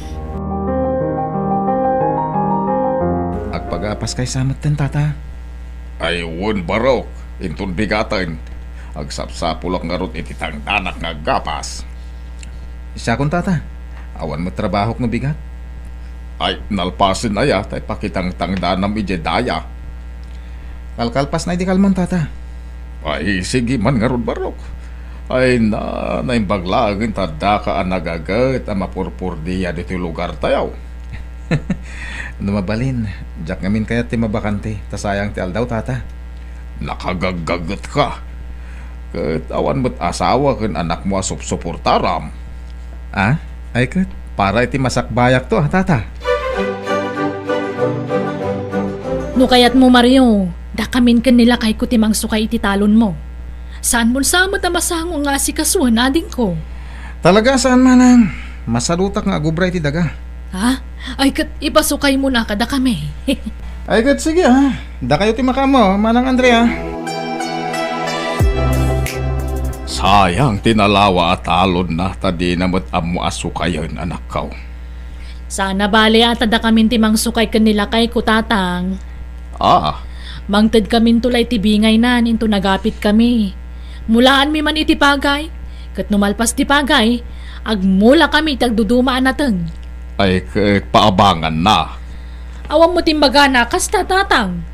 Agpagapas kay samat din, tata. Ay, won barok. Intun bigatan. Agsapsapulak nga ron iti tangdanak nga gapas. Siya kong tata. Awan mo trabaho no bigat. Ay, nalpasin na ya, tay pakitang tangdanam ije daya. Kalkalpas na di kalman, tata. Ay, sige man nga ron barok. Ay, naimbaglaagin tada ka ang nagagat ang mapurpur diya dito lugar tayaw. Numabalin. Diyak ngamin kaya ti mabakante. Tasayang ti aldaw, tata. Nakagagagat ka. Kat awan mo't asawa kan anak mo suportaram. Ay kat. Para iti masakbayak to, tata. No kayat mo, Mario, dakamin kan nila kay kutimang sukay iti talon mo. Saan mo sa matamasango nga si kasuhan ading ko? Talaga saan manang? Masalutak nga gubra iti daga. Ha? Ay kat ipasukay mo na kada kami. Ay kat sige Da kayo ti makamo, manang Andrea. Sayang tinalawa at alon na tadi namot amo asukayan anak kaw. Sana bali at da kamin timang sukay kanila kay kutatang. Mangted kamin tulay tibingay nan into nagapit kami. Mulaan mi man iti pagay. Kat numalpas ti pagay, agmula kami tagdudumaan nateng. Ay paabangan na. Awam mo timbaga na kasta tatang.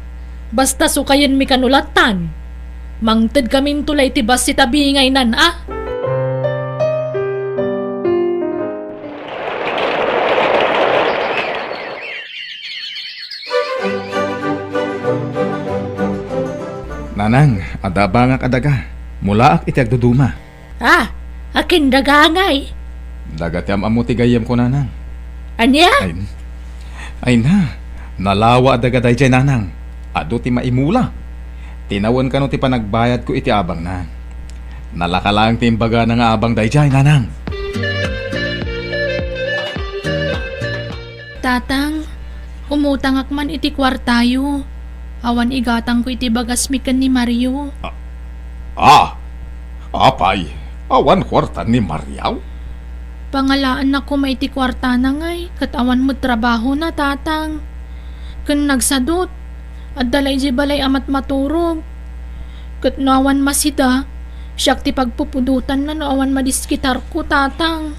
Basta sukayan mi kanulatan. Mangted kamin tulay tibas si tabingay nan Nanang, adaba nga kadaga. Mula ak iti agduduma. Akin dagangay. Dagatyam amo ti gayam ko, nanang. Anya? Ay na. Nalawa adaga day jay, nanang. Ado ti maimula. Tinawan ka no ti panagbayad ko iti abang na. Nalakalang ti imbaga na nga abang day jay, nanang. Tatang, umutang akman iti kwartayo. Awan igatang ko iti bagasmikan ni Mario. Apay, awan kwarta ni Mariaw? Pangalaan na ko may iti kwarta na ngay, kat awan mo trabaho na tatang. Kun nagsadot, at dalay di balay amat maturog. Kat nawan masida, siyak ti pagpupudutan na awan madiskitar ko tatang.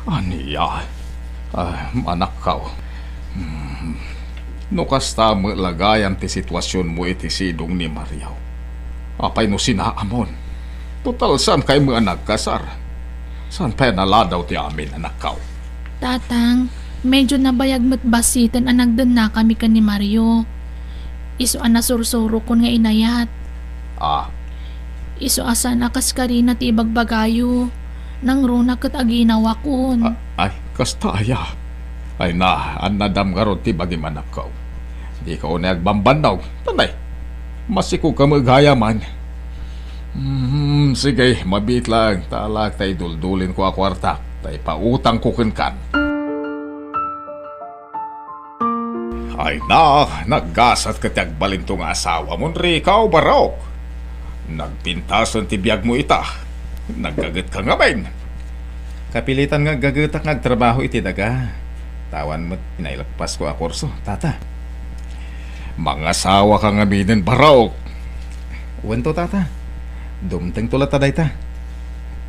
Aniya, anak kaw. No kasta mo lagayan ti sitwasyon mo iti sidong ni Mariaw. Apay no sinaamon. Total saan kay mga nagkasar. Saan pa naladaw ti amin anak kaw? Tatang, medyo nabayag mo't basitan anag doon na kami ka ni Mario. Iso anasursuro ko nga inayat. Iso asa nakas ka rin at ibagbagayo. Nang runa kat aginawa kun. Ay, kastaya. Ay na, an nadam garot ti bagiman kaw. Di ka unay agbambanaw. Tanay, masiko ka maghayaman. Sige, mabit lang. Talag tay duldulin ko a kwarta. Tay pautang ko kan. Ay na, naggasat ka tiyag balintong asawa mo, Rikaw, Barok. Nagpintas ang tibiyag mo ita. Naggagat ka nga ben. Kapilitan nga gagatak nga trabaho iti daga. Tawan mo, pinailagpas ko a kurso, tata. Mga asawa ka nga binin, Barok. Uwan to, tata. Dumteng tulat taday ta.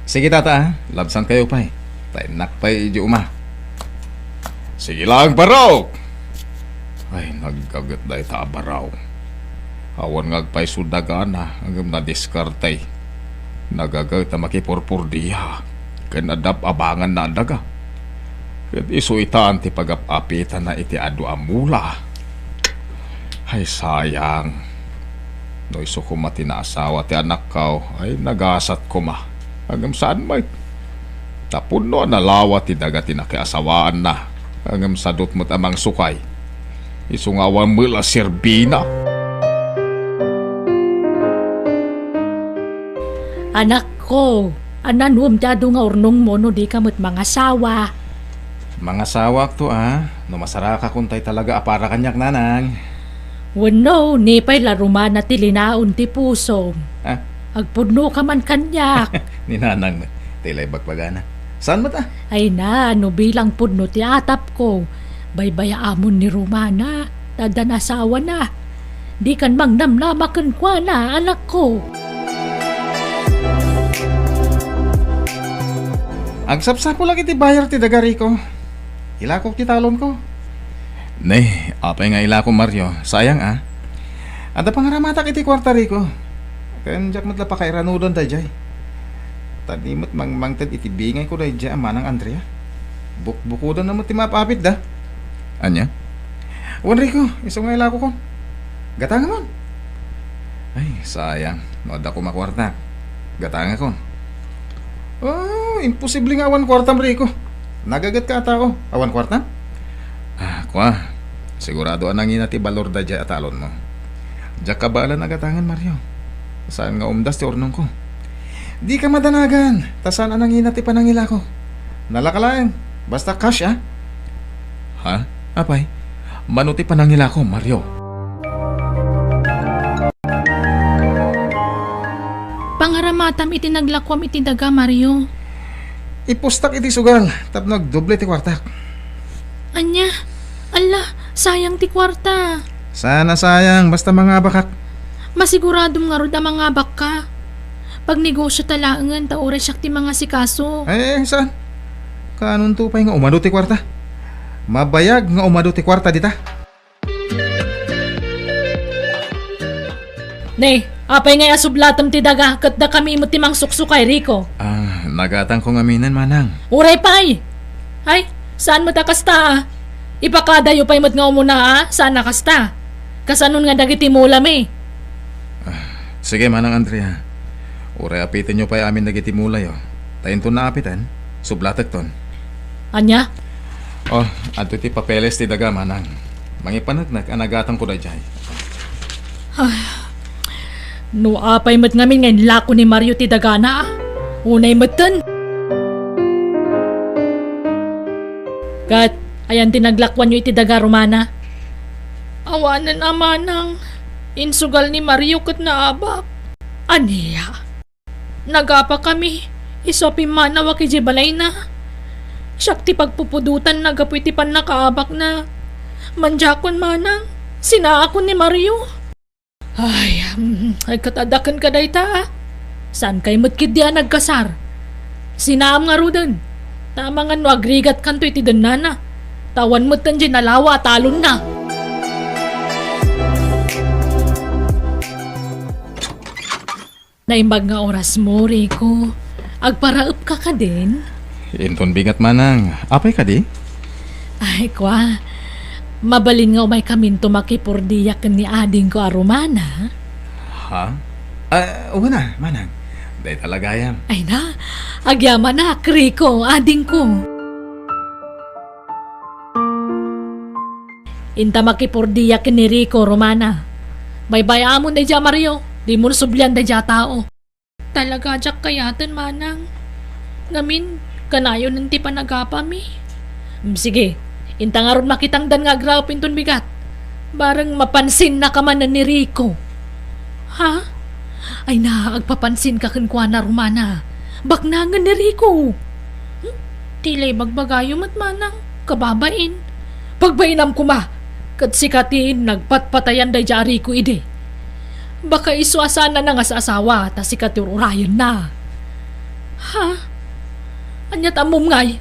Sige, tata, ha? Labsan kayo pa eh. Tainak pa di uma. Sige lang, Barok. Ay, nagkagat dahi ta, Baraw. Awan ngagpay sudagan na, hanggang nadiskartay. Nagagat na makipurpur diha. Kanadap abangan na daga. Kat isuitaan ti pagapapitan na iti adu amula. Ay, sayang. No iso ko mati na asawa ti anak kao, ay nagasat ko ma. Hanggang saan may? Tapon no, nalawa ti daga ti nakiasawaan na. Hanggang sadot mo't amang sukay. Isungawan mo la serbina. Anak ko, ananum dado nga urnong mo no di kamot mga sawa. Mga sawak to, no masaraka kuntay talaga apara kanyak nanang. Wano, nipay laruman na tilinaon ti puso. Ah, Agpudno ka man kanyak. ni nanang tilay bagbagana. Saan mo ta? Ay na, ano bilang pudno ti atap ko. Baybaya amon ni Romana, tadan asawa na. Di kan mang namnamakan kwa na, anak ko. Agsapsap ko lang iti bayar ti daga Rico. Ilakok ti talon ko. Ne, apay nga ila ko, Mario. Sayang Ada pangaramatak iti kwarta Rico. Kanjak matla pa kay ranudon dayjay. Tadimot mangmangtad iti bingay ko dayjay amanang Andrea. Bukbukudan na mo ti mapapit da. Anya? Wan Rico, iso nga ilako ko. Gatanga mo. Ay, sayang. Noda ko makwarta. Gatanga ko. Oh, imposible nga awan kwartam Rico. Nagagat ka tao. Awan kwartam? Kwa, sigurado anang inati balor da dya atalon mo. Dya kabala nagatangan, Mario. Saan nga umdas ti ornong ko? Di ka madanagan. Tasan anang inati panangila ko. Nalakalaan. Basta cash Ha? Apay? Manuti panangila ko, Mario. Pangaramatam iti naglakwam iti daga, Mario. Ipustak iti sugal. Tapnog doble ti kwartak. Anya, ala, sayang ti kwarta. Sana sayang. Basta mga bakak. Masiguradong nga rod ang mga baka. Pag negosyo talaangan, taoray siyak ti mga sikaso. Saan? Kanon tupay nga umado ti kwarta. Mabayag nga umado ti kwarta dita. Ne, apay nga asublatom ti daga, kat da kami mo timang suksukay, Rico. Nagatang ko ngaminan, manang. Uray pay! Ay, saan mo ta kasta Ipakadayo pa'y mo't nga umuna saan nakasta? Kasanon nga dagiti mulam Sige, manang Andrea. Uray apitin nyo pa'y amin nagiti mulay, Tayin to na apitan, sublatag ton. Anya? Adto ti papeles ti daga, manang. Mangipanagnak, anagatang ko da jay. No apay mo't ngamin ngayon lako ni Mario ti dagana Unay mo'ten. Kat, ayan tinaglakwan nyo iti daga, Romana. Awanan amanang insugal ni Mario kat naabak. Aniya, nagapa kami, isopi manawa ki Jibalay na. Siyak ti pagpupudutan nagapoy ti pan nakaabak na. Manjakon manang, sinaakon ni Mario. Ay katadakan ka day ta. Saan kay mo't kidya nagkasar? Sinaam nga rudan. Tama nga no agrigat kanto iti danana. Tawan mo't tan dyan nalawa talon na. Naimbag nga oras mo, Rico. Agparaep ka ka din. Inton bigat, manang. Apay ka di? Ay, kwa. Mabalin nga umay kamin tumakipurdiyak ni ading ko Romana. Ha? Una, manang. Day talagayam. Ay na, agyaman na, Rico, ading ko. Inta makipurdiyak ni Rico, Romana. Baybay amon day dya, Mario. Di mo sublian day dya tao. Talaga jak kayatan manang. Ngamin, kanayon ng ti panagapami. Sige, intangarod makitang dan nga grapin ton bigat. Barang mapansin na ka man ni Rico. Ha? Ay agpapansin ka kun na Romana. Baknangan ni Rico. Tilay bagbagayo mat manang. Kababain. Pagbainam kuma. Kat sikatin nagpatpatayan day jari ko ide. Baka isuasana na nga sa asawa ta sikat urayan na. Ha? Anya tamom ngay.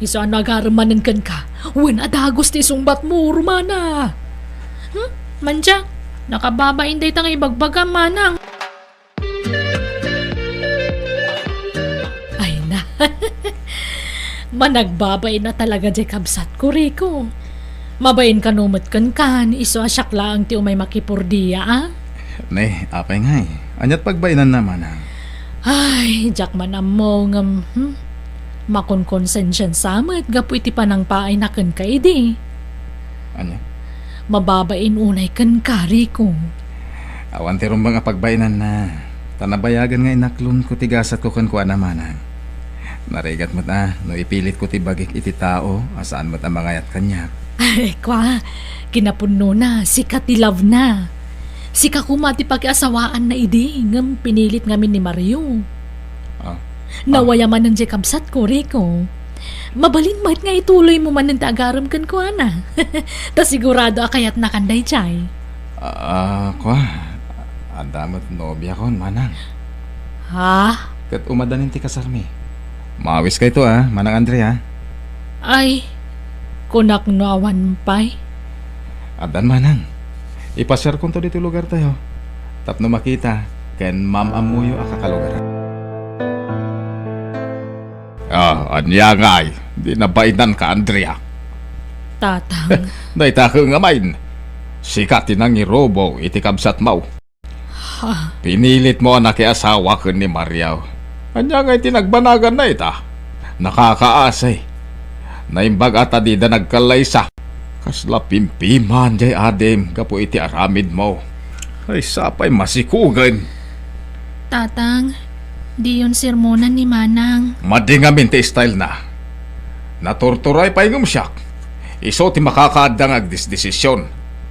Iso ano agaramanan kan ka. Wen adagos ti sungbat mo, Romana. Manja, nakababain day tang ibagbaga manang. Ay na. Managbabay na talaga di kabsat ko, Rico. Mabayin ka numot kan, iso asyak lang ti umay makipurdiya, ah? Ne, apay ngay. Anyat pagbainan naman ang. Ay, jak man mo ngam, makonkonsensyan samat, gapu iti panang paay na kan ka idi. Anya? Mababain unay kan ka, Rico. Awan ti rumbang pagbainan na. Tanabayagan nga inaklon ko tigasat ko kan kuha naman ang. Narigat mo't no ipilit ko ti bagik iti tao, asaan mo't ang mangayat kanya. Ay, kwa, kinapuno na, sikat ti love na. Sika kumati pag-asawaan na idi, ngam pinilit ngamin ni Mario. Oh. Nawayaman ng jekabsat ko, Rico. Mabalin mahit nga ituloy mo man ng taagaram kan ko, ana. Ta sigurado akayat na kanday, chay. Kwa, adamot nobya kon, manang. Ha? Kat umadanin ti kasarmi. Mawis ka ito manang Andrea. Ay, kunak no awan pay. Adan manang. Ipashare ko to dito lugar tayo. Tapno makita, ken ma'am amuyo akakalugar. Anya ngay. Di nabainan ka, Andrea. Tatang. Naitaka nga main. Sikatin ang irobo iti kabsat mau. Ha? Pinilit mo anak asawa ko ni Mariaw. Anya nga tinagbanagan na ita. Nakakaasay. Naimbag ata di da nagkalaysa. Kasla pimpiman jay adem kapo iti aramid mo. Ay sapay masikugan. Tatang, di yun sermonan ni Manang. Madingamin ti style na. Natorturay pa yung siyak. Iso ti makakaadang agdisdesisyon.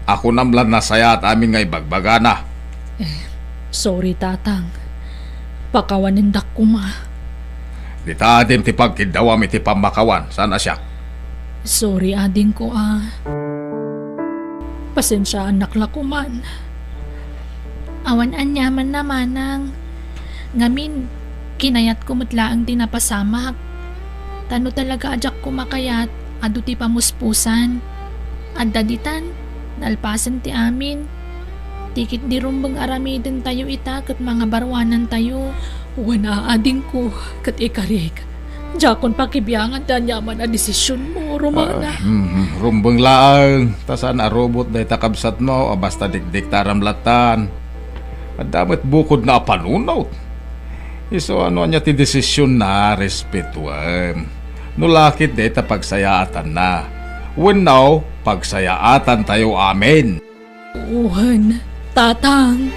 Ako namlan na saya at aming ngay bagbagana. Sorry, Tatang. Pakawanindak ko ma. Di ta adem ti pagkidawam iti pamakawan. Sana siya? Sorry, ading ko Pasensya anak la ko man. Awan anyaman na Manang. Ngamin, kinayat ko mutlaang tinapasamak. Tano talaga ajak ko makayat, adu ti pamuspusan. Adda ditan, nalpasan ti amin. Tikit di rumbang aramidin tayo ita kat mga barwanan tayo. Wana ading ko kat ikarik. Jakon pakibiyangan ta nyaman a desisyon mo, Romana. Rumbang laang. Tasan a robot day takabsat mo. Basta dikdik taramlatan. At damat bukod na panunaw. Iso ano anya ti desisyon na respetuan. Nulakit day ta pagsayaatan na. When now, pagsayaatan tayo amin. Uhan, Tatang.